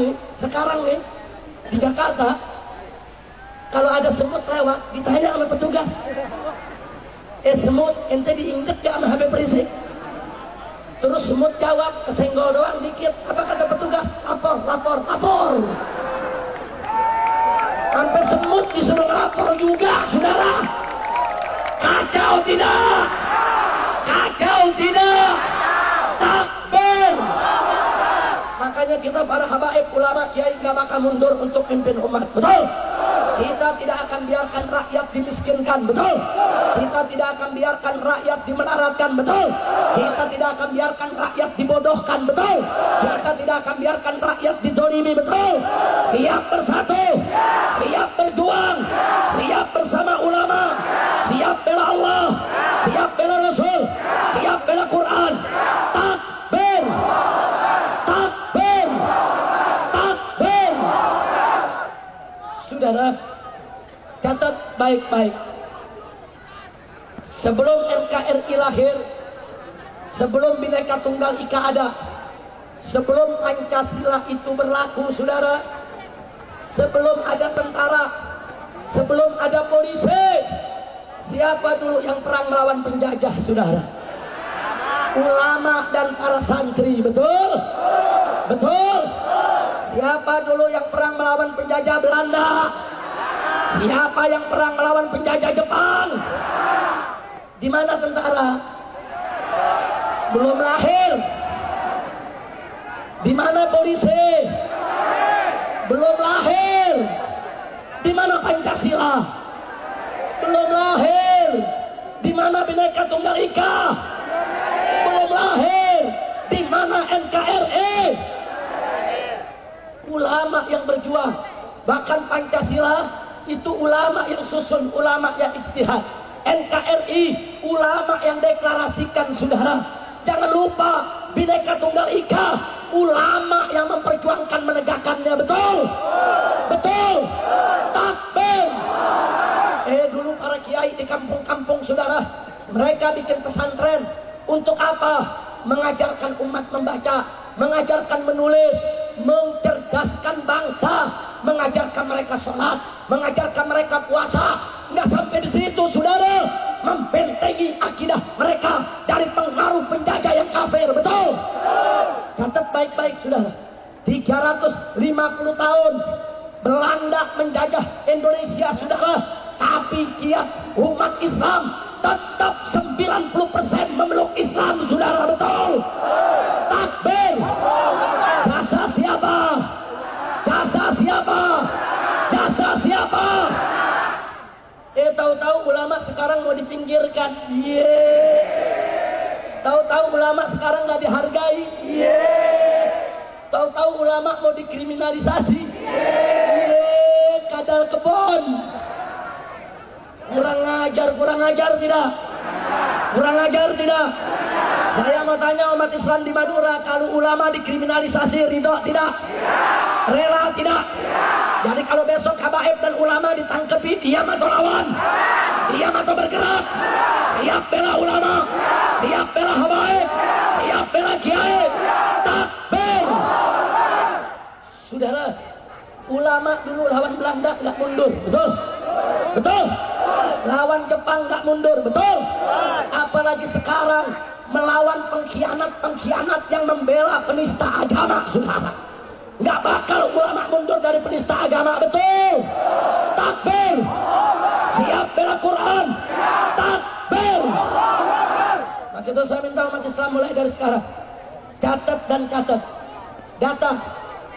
nih di Jakarta, kalau ada semut lewat, ditanya sama petugas, semut ente diinjek gak sama Habib Rizik? Terus semut jawab, kesenggol doang dikit. Apa kata petugas? Lapor, lapor, lapor. Sampai semut disuruh lapor juga, saudara. Kacau tidak? Kacau tidak? Takbir! Makanya kita para habaib, ulama, kiai gak bakal mundur untuk pimpin umat, betul? Kita tidak akan biarkan rakyat dimiskinkan, betul? Kita tidak akan biarkan rakyat dimenaratkan, betul? Kita tidak akan biarkan rakyat dibodohkan, betul? Kita tidak akan biarkan rakyat didolimi, betul? Siap bersatu, siap berjuang, siap bersama ulama, siap bela Allah, siap bela Rasul, siap bela Quran. Takbir! Takbir! Takbir! Saudara, catat baik-baik. Sebelum NKRI lahir, sebelum Bhinneka Tunggal Ika ada, sebelum Pancasila itu berlaku, saudara, sebelum ada tentara, sebelum ada polisi, siapa dulu yang perang melawan penjajah, saudara? Ulama dan para santri, betul? Betul? Siapa dulu yang perang melawan penjajah Belanda? Siapa yang perang melawan penjajah Jepang? Di mana tentara? Belum lahir. Di mana polisi? Belum lahir. Di mana Pancasila? Belum lahir. Di mana Bhinneka Tunggal Ika? Belum lahir. Di mana NKRI? Ulama yang berjuang. Bahkan Pancasila itu ulama yang susun, ulama yang ijtihad. NKRI, ulama yang deklarasikan, saudara. Jangan lupa Bhinneka Tunggal Ika, ulama yang memperjuangkan menegakkannya. Betul? Betul? Takbir. Dulu para kiai di kampung-kampung, saudara, mereka bikin pesantren untuk apa? Mengajarkan umat membaca, mengajarkan menulis, mencerdaskan bangsa, mengajarkan mereka sholat, mengajarkan mereka puasa. Nggak sampai di situ, saudara, membentengi akidah mereka dari pengaruh penjajah yang kafir. Betul? Catat baik-baik, saudara. 350 tahun Belanda menjajah Indonesia, saudara, tapi kiat umat Islam tetap 90% memeluk Islam, saudara. Betul? Takbir. Jasa siapa? Jasa siapa? Jasa siapa? Tahu-tahu ulama sekarang mau dipinggirkan. Tahu-tahu ulama sekarang nggak dihargai. Tahu-tahu ulama mau dikriminalisasi. Kadal kebon. Kurang ajar tidak? Kurang ajar tidak? Saya mau tanya umat Islam di Madura, kalau ulama dikriminalisasi, ridho tidak? Rela tidak? Jadi kalau besok habaib dan ulama ditangkepi, diam atau lawan? Diam atau bergerak? Siap bela ulama, siap bela habaib, siap bela kiai. Takbir. Saudara, ulama dulu lawan Belanda nggak mundur, betul? Betul? Lawan Jepang nggak mundur, betul? Apalagi sekarang melawan pengkhianat-pengkhianat yang membela penista agama, saudara. Nggak bakal ulama mundur dari penista agama, betul? Takbir. Siap bela Quran. Takbir. Maka itu saya minta umat Islam mulai dari sekarang, catat dan catat data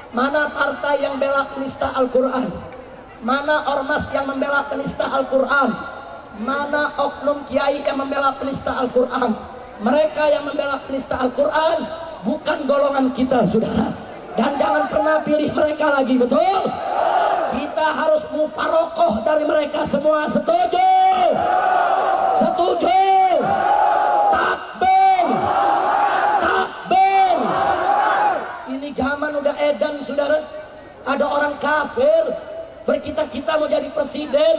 mana partai yang bela penista Al-Quran, mana ormas yang membela penista Al-Quran, mana oknum kiai yang membela penista Al-Quran. Mereka yang membela penista Al-Quran bukan golongan kita, saudara. Dan jangan pernah pilih mereka lagi, betul? Kita harus mufarokoh dari mereka semua. Setuju? Setuju? Takbir. Takbir. Ini zaman udah edan, saudara. Ada orang kafir bercita-cita mau jadi presiden,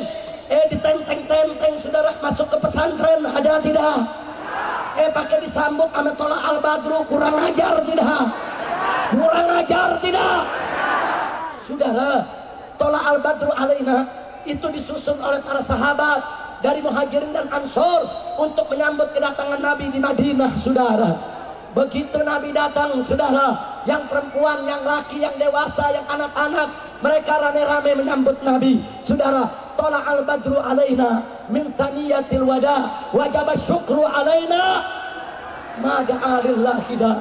ditenteng-tenteng, saudara, masuk ke pesantren. Ada tidak? Pakai disambut sama Tola Al-Badru. Kurang ajar tidak? Kurang ajar tidak? Saudara, Tola Al-Badru alaina itu disusun oleh para sahabat dari Muhajirin dan Ansor untuk menyambut kedatangan Nabi di Madinah, saudara. Begitu Nabi datang, saudara, yang perempuan, yang laki, yang dewasa, yang anak-anak, mereka rame-rame menyambut Nabi, saudara. Tola Al-Badru alaina min thaniyatil wada wajaba syukru alaina mada'alillahi da.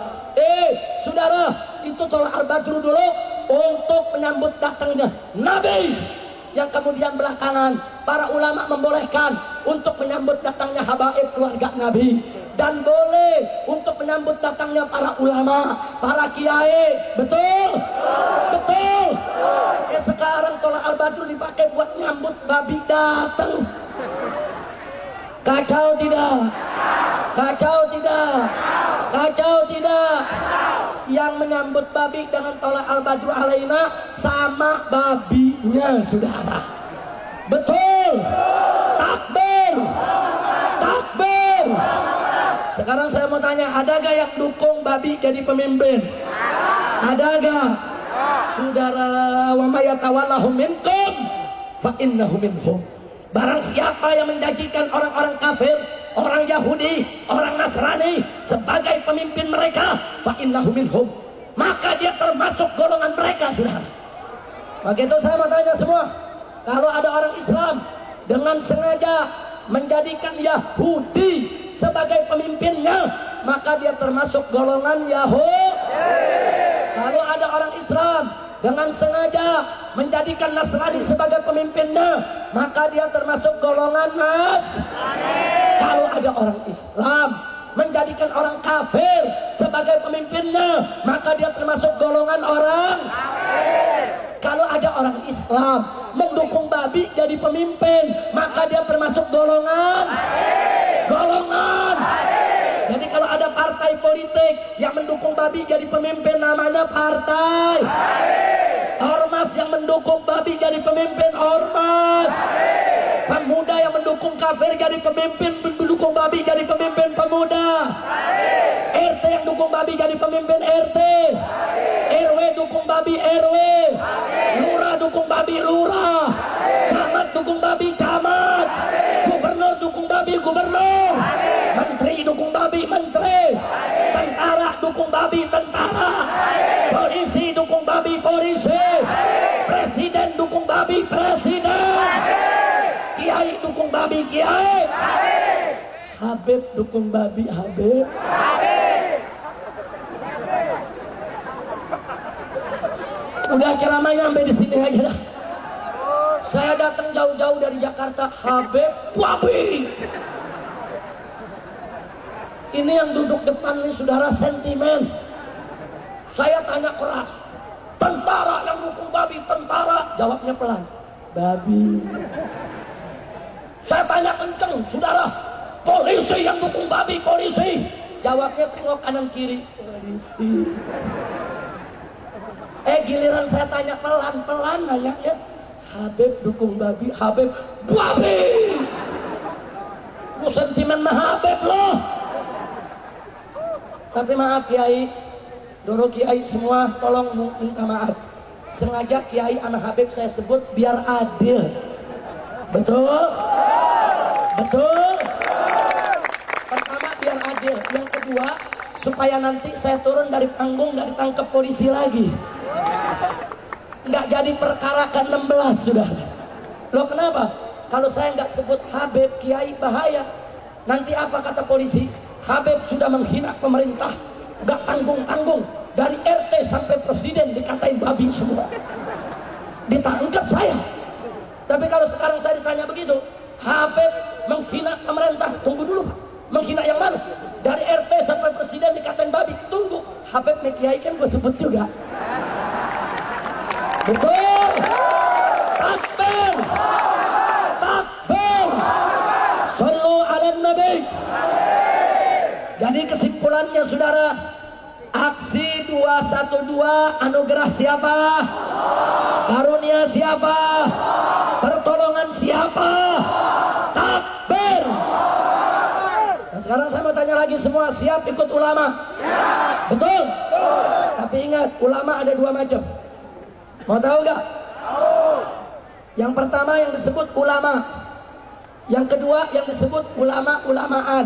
Saudara, itu Tola Al-Badru dulu untuk menyambut datangnya Nabi, yang kemudian belakangan para ulama membolehkan untuk menyambut datangnya habaib keluarga Nabi, dan boleh untuk menyambut datangnya para ulama, para kiai. Betul? Betul? Sekarang Tola Al-Badru dipakai buat nyambut babi datang. Kacau tidak? Kacau tidak? Kacau tidak? Yang menyambut babi dengan Tola Al-Badru alaina sama babinya, saudara. Betul? Takbir. Takbir. Sekarang saya mau tanya, ada gak yang dukung babi jadi pemimpin? Ada gak? Saudara, wa may yatawallahum minkum fa innahu minhum. Barang siapa yang menjanjikan orang-orang kafir, orang Yahudi, orang Nasrani sebagai pemimpin mereka, fa innahu minhum, maka dia termasuk golongan mereka, saudara. Maka itu saya mau tanya semua, kalau ada orang Islam dengan sengaja menjadikan Yahudi sebagai pemimpinnya, maka dia termasuk golongan Yahudi. Kalau ada orang Islam dengan sengaja menjadikan Nasrani sebagai pemimpinnya, maka dia termasuk golongan Nasrani. Kalau ada orang Islam menjadikan orang kafir sebagai pemimpinnya, maka dia termasuk golongan orang kafir. Kalau ada orang Islam mendukung babi jadi pemimpin, maka dia termasuk golongan. Jadi kalau ada partai politik yang mendukung babi jadi pemimpin, namanya partai. Ormas yang mendukung babi jadi pemimpin, ormas. Pemuda yang mendukung kafir jadi pemimpin, mendukung babi jadi pemimpin pemuda. RT yang dukung babi jadi pemimpin RT. RW dukung babi RW. Lurah dukung babi lurah. Camat dukung babi camat. Gubernur dukung babi gubernur. Menteri dukung babi menteri. Tentara dukung babi tentara. Polisi dukung babi polisi. Presiden dukung babi presiden. Kiai dukung babi kiai. Habib dukung babi Habib. Udah ceramahnya sampai di sini aja dah. Saya datang jauh-jauh dari Jakarta, Habib babi. Ini yang duduk depan nih saudara sentimen. Saya tanya keras, tentara yang dukung babi tentara, jawabnya pelan, babi. Saya tanya kenceng, saudara, polisi yang dukung babi polisi, jawabnya tengok kanan kiri, polisi. Giliran saya tanya pelan-pelan, nanya Habib dukung babi, Habib babi. Lu sentimen mah Habib loh. Tapi maaf Kiai, dulu Kiai semua tolong minta maaf. Sengaja Kiai anak Habib saya sebut biar adil. Betul? Betul? Pertama biar adil. Yang kedua supaya nanti saya turun dari panggung nggak ditangkap polisi lagi. Nggak jadi perkara ke-16 sudah. Loh kenapa? Kalau saya nggak sebut Habib Kiai bahaya. Nanti apa kata polisi? Habib sudah menghina pemerintah, nggak tanggung-tanggung, dari RT sampai presiden dikatain babi semua. Ditangkap saya. Tapi kalau sekarang saya ditanya begitu, Habib menghina pemerintah, tunggu dulu Pak. Menghina yang mana? Dari RT sampai presiden dikatain babi. Tunggu, Habib Kiai kan gue sebut juga. Betul. Takbir. Takbir. Sallu ala Nabi. Jadi kesimpulannya saudara, aksi 212 anugerah siapa? Karunia siapa? Pertolongan siapa? Takbir. Nah, sekarang saya mau tanya lagi semua, siap ikut ulama? Betul? Tapi ingat, ulama ada dua macam. Mau tahu gak? Yang pertama yang disebut ulama. Yang kedua yang disebut ulama-ulamaan.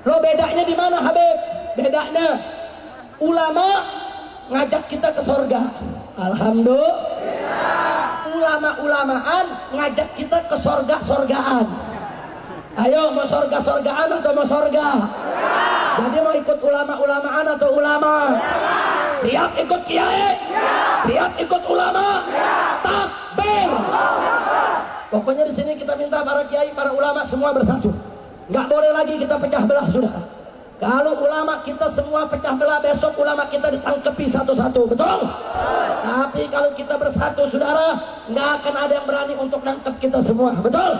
Lo bedanya di mana Habib? Bedanya ulama ngajak kita ke surga. Alhamdulillah. Ulama-ulamaan ngajak kita ke surga-surgaan. Ayo mau surga-surgaan atau mau surga? Jadi mau ikut ulama-ulamaan atau ulama? Siap ikut kiai? Siap ikut ulama? Takbir. Pokoknya di sini kita minta para kiai, para ulama semua bersatu. Nggak boleh lagi kita pecah belah, saudara. Kalau ulama kita semua pecah belah, besok ulama kita ditangkepi satu-satu, betul? Tapi kalau kita bersatu, saudara, nggak akan ada yang berani untuk nangkep kita semua, betul?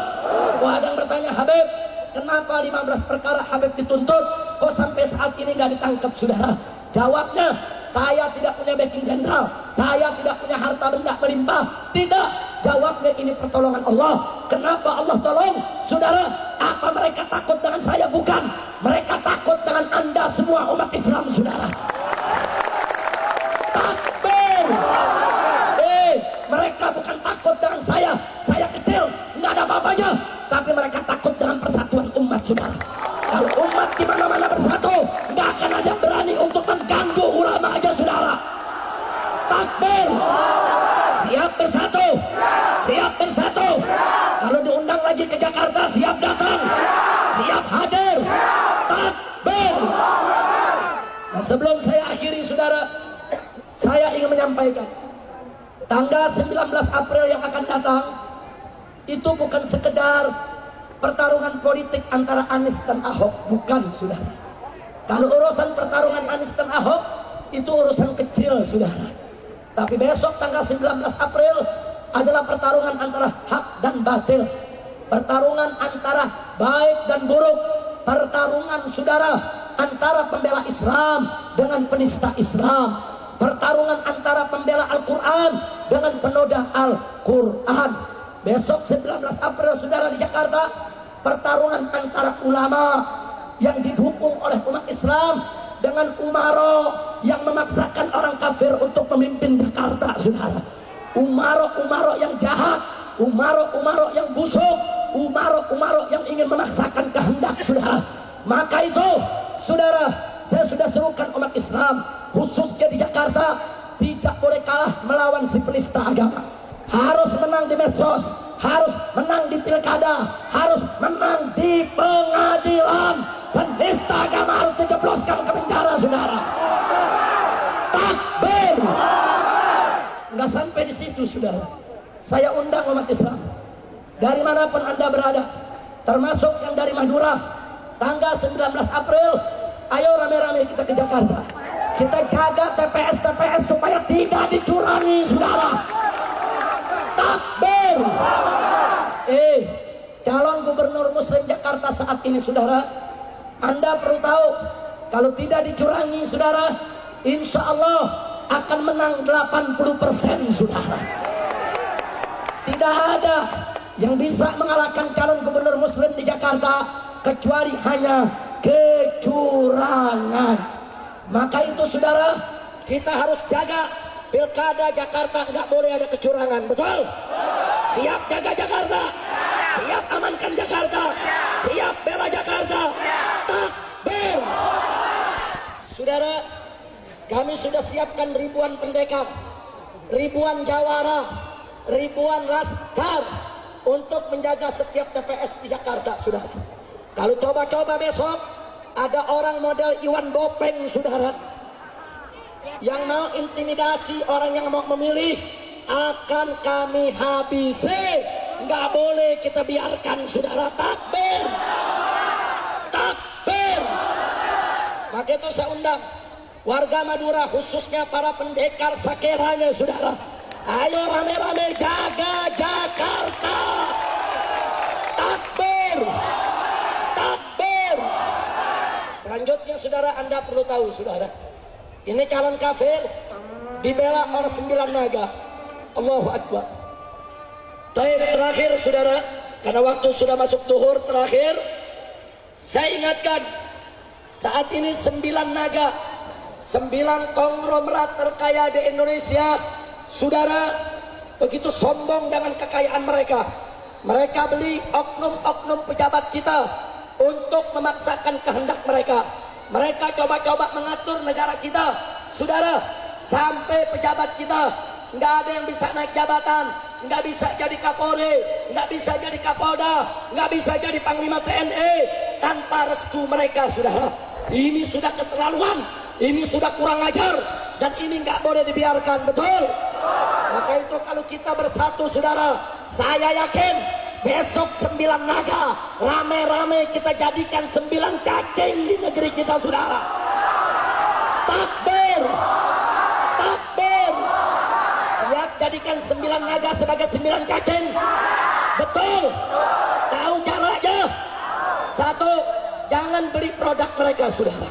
Wah, ada yang bertanya, Habib, kenapa 15 perkara Habib dituntut, kok sampai saat ini nggak ditangkap, saudara? Jawabnya, saya tidak punya backing general, saya tidak punya harta benda melimpah, tidak. Jawabnya ini pertolongan Allah. Kenapa Allah tolong? Saudara, apa mereka takut dengan saya? Bukan. Mereka takut dengan Anda semua umat Islam, saudara. Takbir. Mereka bukan takut dengan saya kecil, nggak ada apa-apanya. Tapi mereka takut dengan persatuan umat, saudara. Kalau umat di mana-mana bersatu, nggak akan ada yang berani untuk mengganggu ulama aja, saudara. Takbir. Siap bersatu. Siap bersatu. Kalau diundang lagi ke Jakarta, siap datang. Siap hadir. Takbir. Nah, sebelum saya akhiri, saudara, saya ingin menyampaikan, tanggal 19 April yang akan datang itu bukan sekedar pertarungan politik antara Anies dan Ahok, bukan, saudara. Kalau urusan pertarungan Anies dan Ahok itu urusan kecil, saudara. Tapi besok tanggal 19 April adalah pertarungan antara hak dan batil. Pertarungan antara baik dan buruk. Pertarungan saudara antara pembela Islam dengan penista Islam. Pertarungan antara pembela Al-Quran dengan penoda Al-Quran. Besok 19 April saudara di Jakarta, pertarungan antara ulama yang didukung oleh umat Islam dengan umaro yang memaksakan orang kafir untuk memimpin Jakarta saudara. Umaro-umaro yang jahat, umaro-umaro yang busuk, umaro-umaro yang ingin memaksakan kehendak saudara. Maka itu saudara, saya sudah serukan umat Islam khususnya di Jakarta tidak boleh kalah melawan si penista agama. Harus menang di medsos, harus menang di pilkada, harus menang di pengadilan. Penista agama harus dijebloskan ke penjara saudara. Takbir. Nggak sampai di situ saudara, saya undang umat Islam dari manapun anda berada, termasuk yang dari Madura, tanggal 19 April, ayo rame-rame kita ke Jakarta. Kita jaga TPS supaya tidak dicurangi saudara. Takbir. Calon gubernur muslim Jakarta saat ini saudara, anda perlu tahu, kalau tidak dicurangi saudara, insya Allah akan menang 80% saudara. Tidak ada yang bisa mengalahkan calon gubernur muslim di Jakarta kecuali hanya kecurangan. Maka itu saudara, kita harus jaga pilkada Jakarta, nggak boleh ada kecurangan, betul? Siap jaga Jakarta, siap amankan Jakarta, siap bela Jakarta. Takbir. Saudara, kami sudah siapkan ribuan pendekar, ribuan jawara, ribuan laskar untuk menjaga setiap TPS di Jakarta saudara. Kalau coba-coba besok ada orang model Iwan Bopeng saudara yang mau intimidasi orang yang mau memilih, akan kami habisi. Nggak boleh kita biarkan saudara. Takbir. Takbir. Maka itu saya undang warga Madura, khususnya para pendekar sakeranya saudara, ayo rame-rame jaga Jakarta. Takbir. Takbir. Selanjutnya saudara, anda perlu tahu saudara, ini calon kafir dibela oleh 9 naga. Allahu Akbar. Terakhir saudara, karena waktu sudah masuk zuhur, terakhir saya ingatkan, saat ini 9 naga, 9 konglomerat terkaya di Indonesia saudara, begitu sombong dengan kekayaan mereka. Mereka beli oknum-oknum pejabat kita untuk memaksakan kehendak mereka. Mereka coba-coba mengatur negara kita saudara, sampai pejabat kita nggak ada yang bisa naik jabatan, nggak bisa jadi Kapolri, nggak bisa jadi Kapolda, nggak bisa jadi Panglima TNI tanpa restu mereka saudara. Ini sudah keterlaluan, ini sudah kurang ajar, dan ini nggak boleh dibiarkan, betul? Maka itu kalau kita bersatu saudara, saya yakin besok 9 naga rame-rame kita jadikan 9 cacing di negeri kita saudara. Takbir. Takbir. Siap jadikan 9 naga sebagai 9 cacing, betul? Tahu caranya? Satu, jangan beli produk mereka saudara,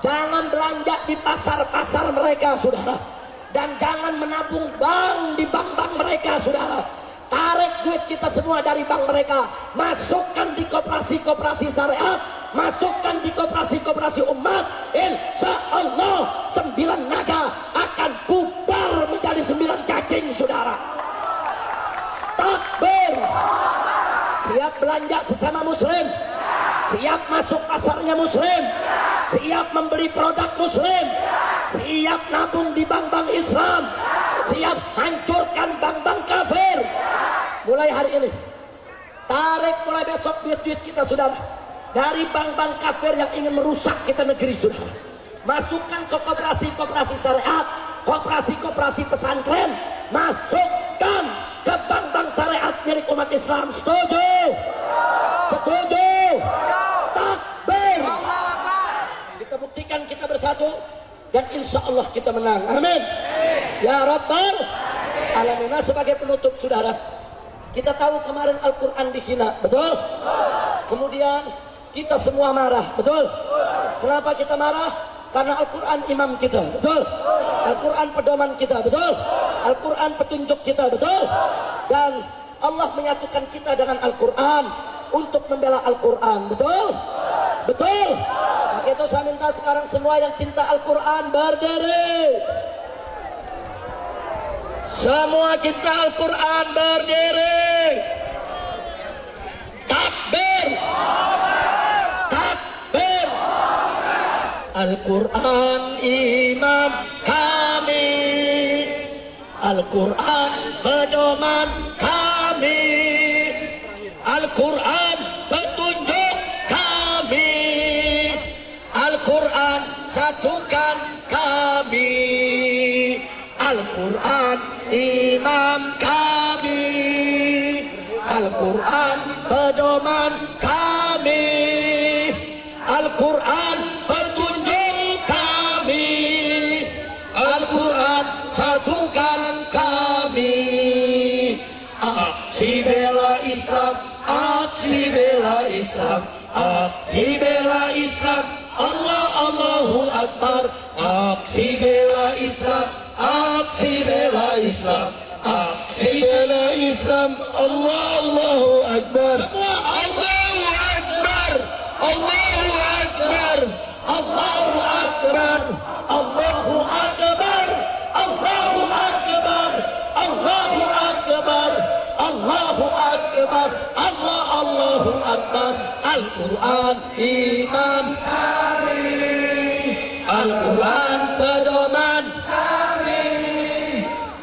jangan belanja di pasar-pasar mereka saudara, dan jangan menabung bank di bank-bank mereka saudara. Tarik duit kita semua dari bank mereka, masukkan di koperasi-koperasi syariat, masukkan di koperasi-koperasi umat. Insya Allah 9 naga akan bubar menjadi 9 cacing saudara. Takbir. Siap belanja sesama muslim, siap masuk pasarnya muslim, siap membeli produk muslim, siap nabung di bank-bank Islam, siap hancurkan bank-bank kafir. Mulai hari ini, tarik mulai besok duit-duit kita saudara dari bank-bank kafir yang ingin merusak kita negeri saudara. Masukkan ke koperasi-koperasi syariat, koperasi-koperasi pesantren, masukkan ke bank-bank syariat milik umat Islam. Setuju? Setuju? Takbir. Kita buktikan kita bersatu, dan insya Allah kita menang. Amin. Ya Rabbal Alamin. Nah, sebagai penutup saudara, kita tahu kemarin Al-Quran dihina, betul? Kemudian kita semua marah, betul? Kenapa kita marah? Karena Al-Quran imam kita, betul? Al-Quran pedoman kita, betul? Al-Quran petunjuk kita, betul? Dan Allah menyatukan kita dengan Al-Quran untuk membela Al-Quran, betul? Betul? Maka itu saya minta sekarang semua yang cinta Al-Quran berdiri. Semua cinta Al-Quran berdiri. Takbir. Takbir. Al-Quran imam kami. Al-Quran pedoman kami. Al-Quran petunjuk kami. Al-Quran satukan kami. Al-Quran imam kami. Al-Quran pedoman kami. Al-Quran petunjuk kami. Al-Quran satukan kami. Aksi bela Islam, aksi bela Islam, aksi bela Islam. Allah Allahu Akbar. Aksi bela Islam, aksi bela Islam, aksi bela Islam. Allah Allahu Akbar. Semua Allahu Akbar. Allahu Akbar. Allahu Akbar. Allahu Akbar. Allahu Akbar. Allahu Akbar. Allahu Akbar. Allahu Akbar. Al-Quran imam kami. Al-Quran pedoman kami.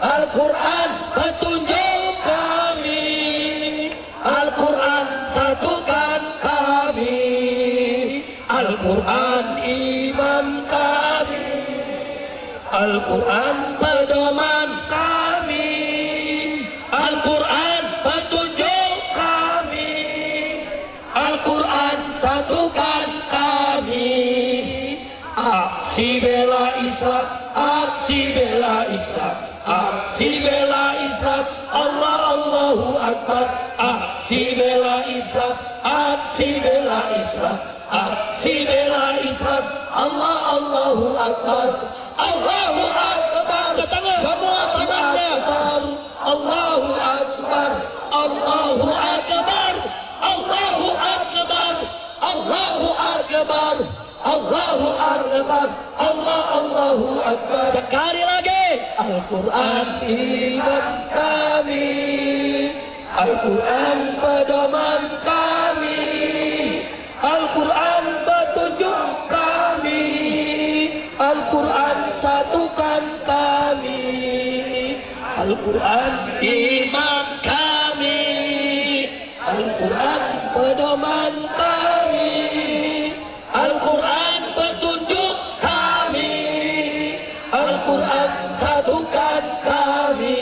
Al-Quran petunjuk kami. Al-Quran satukan kami. Al-Quran imam kami. Al-Quran pedoman kami. Al-Quran petunjuk kami. Al-Quran satukan kami. Aksi bela Islam, aksi bela Islam, aksi bela Islam. Allah Allahu Akbar. Aksi bela Islam, aksi bela Islam, aksi bela Islam. Allah Allahu Akbar. Allahu Akbar. Semua tangannya. Allahu Akbar. Allahu Akbar. Allahu Akbar. Allahu Akbar. Allahu Akbar. Allahu Akbar. Sekali lagi. Al-Quran imam kami. Al-Quran pedoman kami. Al-Quran petunjuk kami. Al-Quran satukan kami. Al-Quran imam kami. Al-Quran pedoman kami. Al-Quran petunjuk kami. Al-Quran satukan kami.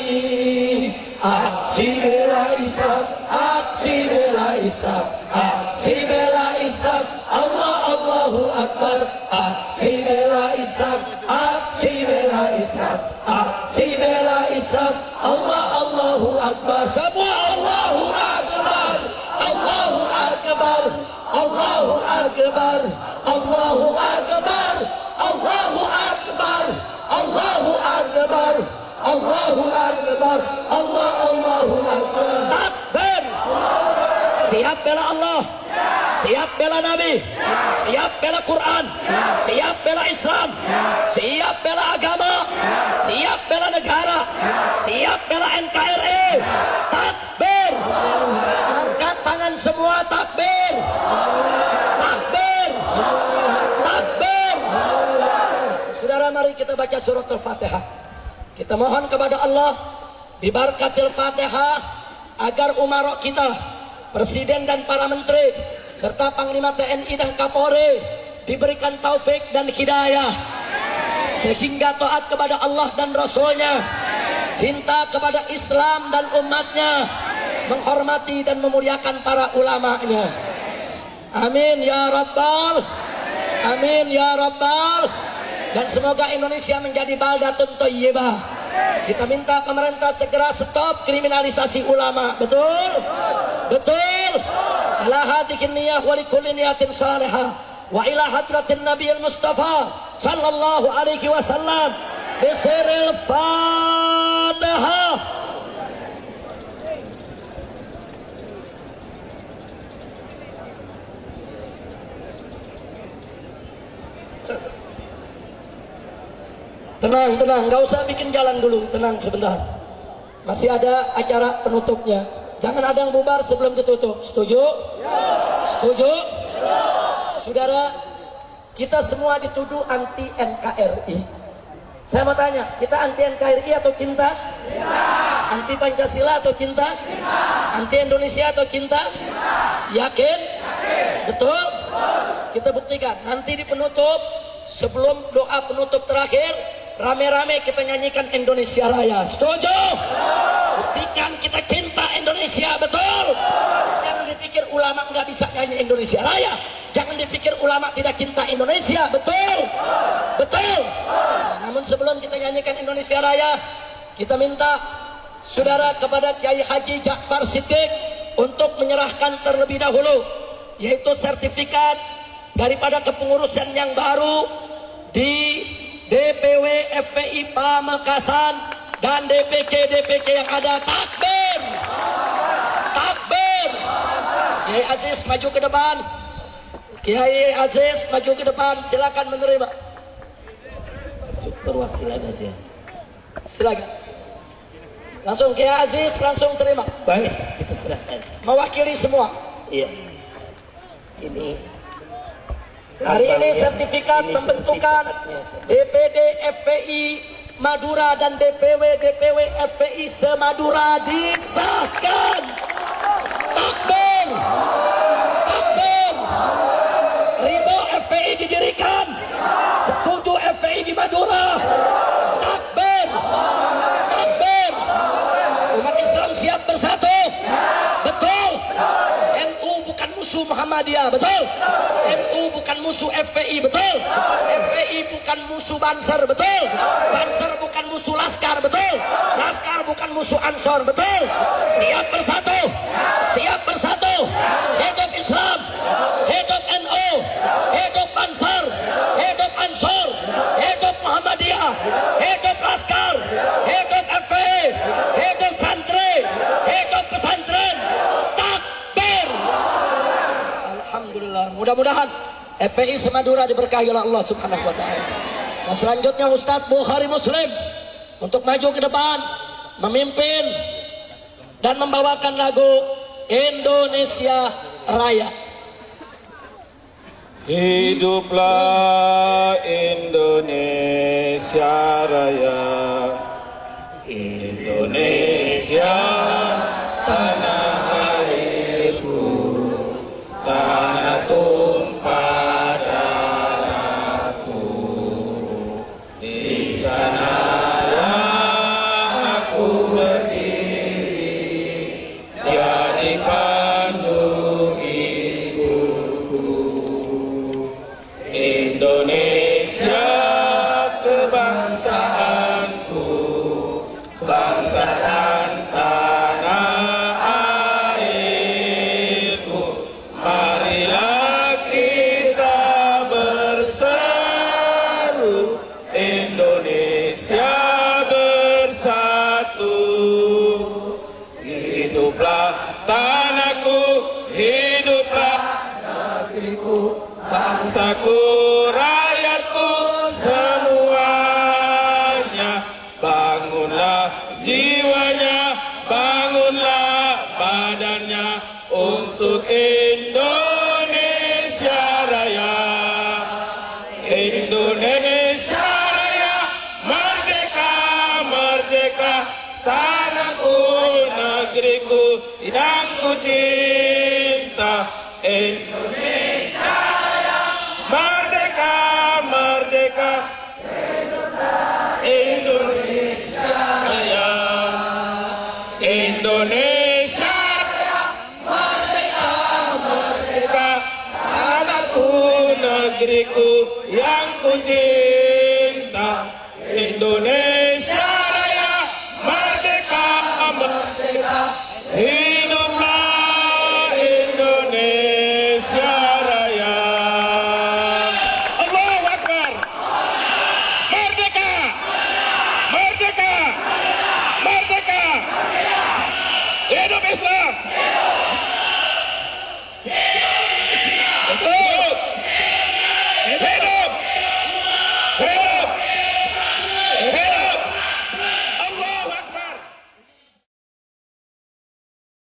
Aksi bela Islam, aksi bela Islam, aksi bela Islam. Allah Allahu Akbar. Aksi bela Islam, aksi bela Islam, aksi bela Islam. Allah Allahu Akbar. Semua Allahu Akbar. Allahu Akbar. Allahu Akbar. Allahu Akbar. Allahu Akbar. Allahu Akbar. Allahu Akbar. Allahu Akbar. Takbir. Siap bela Allah. Siap bela Nabi. Siap bela Quran. Siap bela Islam. Siap bela agama. Siap bela negara. Siap bela NKRI. Takbir. Angkat tangan semua. Takbir. Takbir. Takbir. Saudara, mari kita baca surat Al-Fatihah. Kita mohon kepada Allah di barakatil Fatihah agar umarok kita, presiden dan para menteri, serta panglima TNI dan Kapolri diberikan taufik dan hidayah sehingga taat kepada Allah dan Rasulnya, cinta kepada Islam dan umatnya, menghormati dan memuliakan para ulamanya. Amin ya Rabbal. Amin ya Rabbal. Dan semoga Indonesia menjadi baldatun thayyibah. Kita minta pemerintah segera stop kriminalisasi ulama. Betul? Betul? Ala hadikin niyah wa likulli niyatin salihah wa ila hadratin nabiyil mustafa sallallahu alaihi wasallam bisiril fatihah. Tenang, tenang, nggak usah bikin jalan dulu, tenang sebentar. Masih ada acara penutupnya. Jangan ada yang bubar sebelum ditutup. Setuju? Setuju? Saudara, kita semua dituduh anti NKRI. Saya mau tanya, kita anti NKRI atau cinta? Anti Pancasila atau cinta? Anti Indonesia atau cinta? Yakin? Betul? Kita buktikan. Nanti di penutup, sebelum doa penutup terakhir, rame-rame kita nyanyikan Indonesia Raya. Setuju? Buktikan kita cinta Indonesia. Betul? Jangan dipikir ulama nggak bisa nyanyi Indonesia Raya. Jangan dipikir ulama tidak cinta Indonesia. Betul? Betul? Namun sebelum kita nyanyikan Indonesia Raya, kita minta saudara kepada Kiai Haji Ja'far Siddiq untuk menyerahkan terlebih dahulu, yaitu sertifikat daripada kepengurusan yang baru di DPW FPI Pamekasan dan DPK yang ada. Takbir! Takbir! Kiai Aziz maju ke depan. Kiai Aziz maju ke depan. Silakan menerima. Perwakilan aja. Silakan. Langsung Kiai Aziz langsung terima. Baik, kita serahkan. Mewakili semua. Iya. Ini hari ini sertifikat pembentukan DPD FPI Madura dan DPW FPI se-Madura disahkan. Takbir! Takbir! Ridho FPI didirikan. Setuju FPI di Madura. Takbir! Takbir! Umat Islam siap bersatu. Betul? NU bukan musuh Muhammadiyah. Betul? NU bukan musuh FPI. Betul? FPI bukan musuh Banser. Betul? Banser bukan musuh Laskar. Betul? Laskar bukan musuh Ansor. Betul? Siap bersatu. Siap bersatu. Hidup Islam. Hidup NU. Hidup Banser. Hidup Ansor. Hidup Muhammadiyah. Hidup Laskar. Hidup FPI. Hidup santri. Hidup pesantren. Takbir. Alhamdulillah. Mudah-mudahan FPI se-Madura diberkahi oleh Allah Subhanahu wa taala. Nah, selanjutnya Ustadz Bukhari Muslim untuk maju ke depan memimpin dan membawakan lagu Indonesia Raya. Hiduplah Indonesia Raya, Indonesia tanah airku, tanah tumpah darahku. Di sanalah aku berdiri, jadi pandu hidupku. Indonesia kebangsaanku, bangsa dan tanah airku. Marilah kita berseru, Indonesia bersatu. Hiduplah tanahku, hiduplah negeriku, bangsaku, rakyatku semuanya. Bangunlah jiwanya, bangunlah badannya untuk Indonesia Raya. Indonesia Raya, merdeka, merdeka, tanahku, negeriku yang ku cinta. Indonesia merdeka, merdeka, Indonesia Raya. Indonesia Raya, merdeka, merdeka, tanahku, negeriku yang ku cinta. Indonesia Raya, Islam.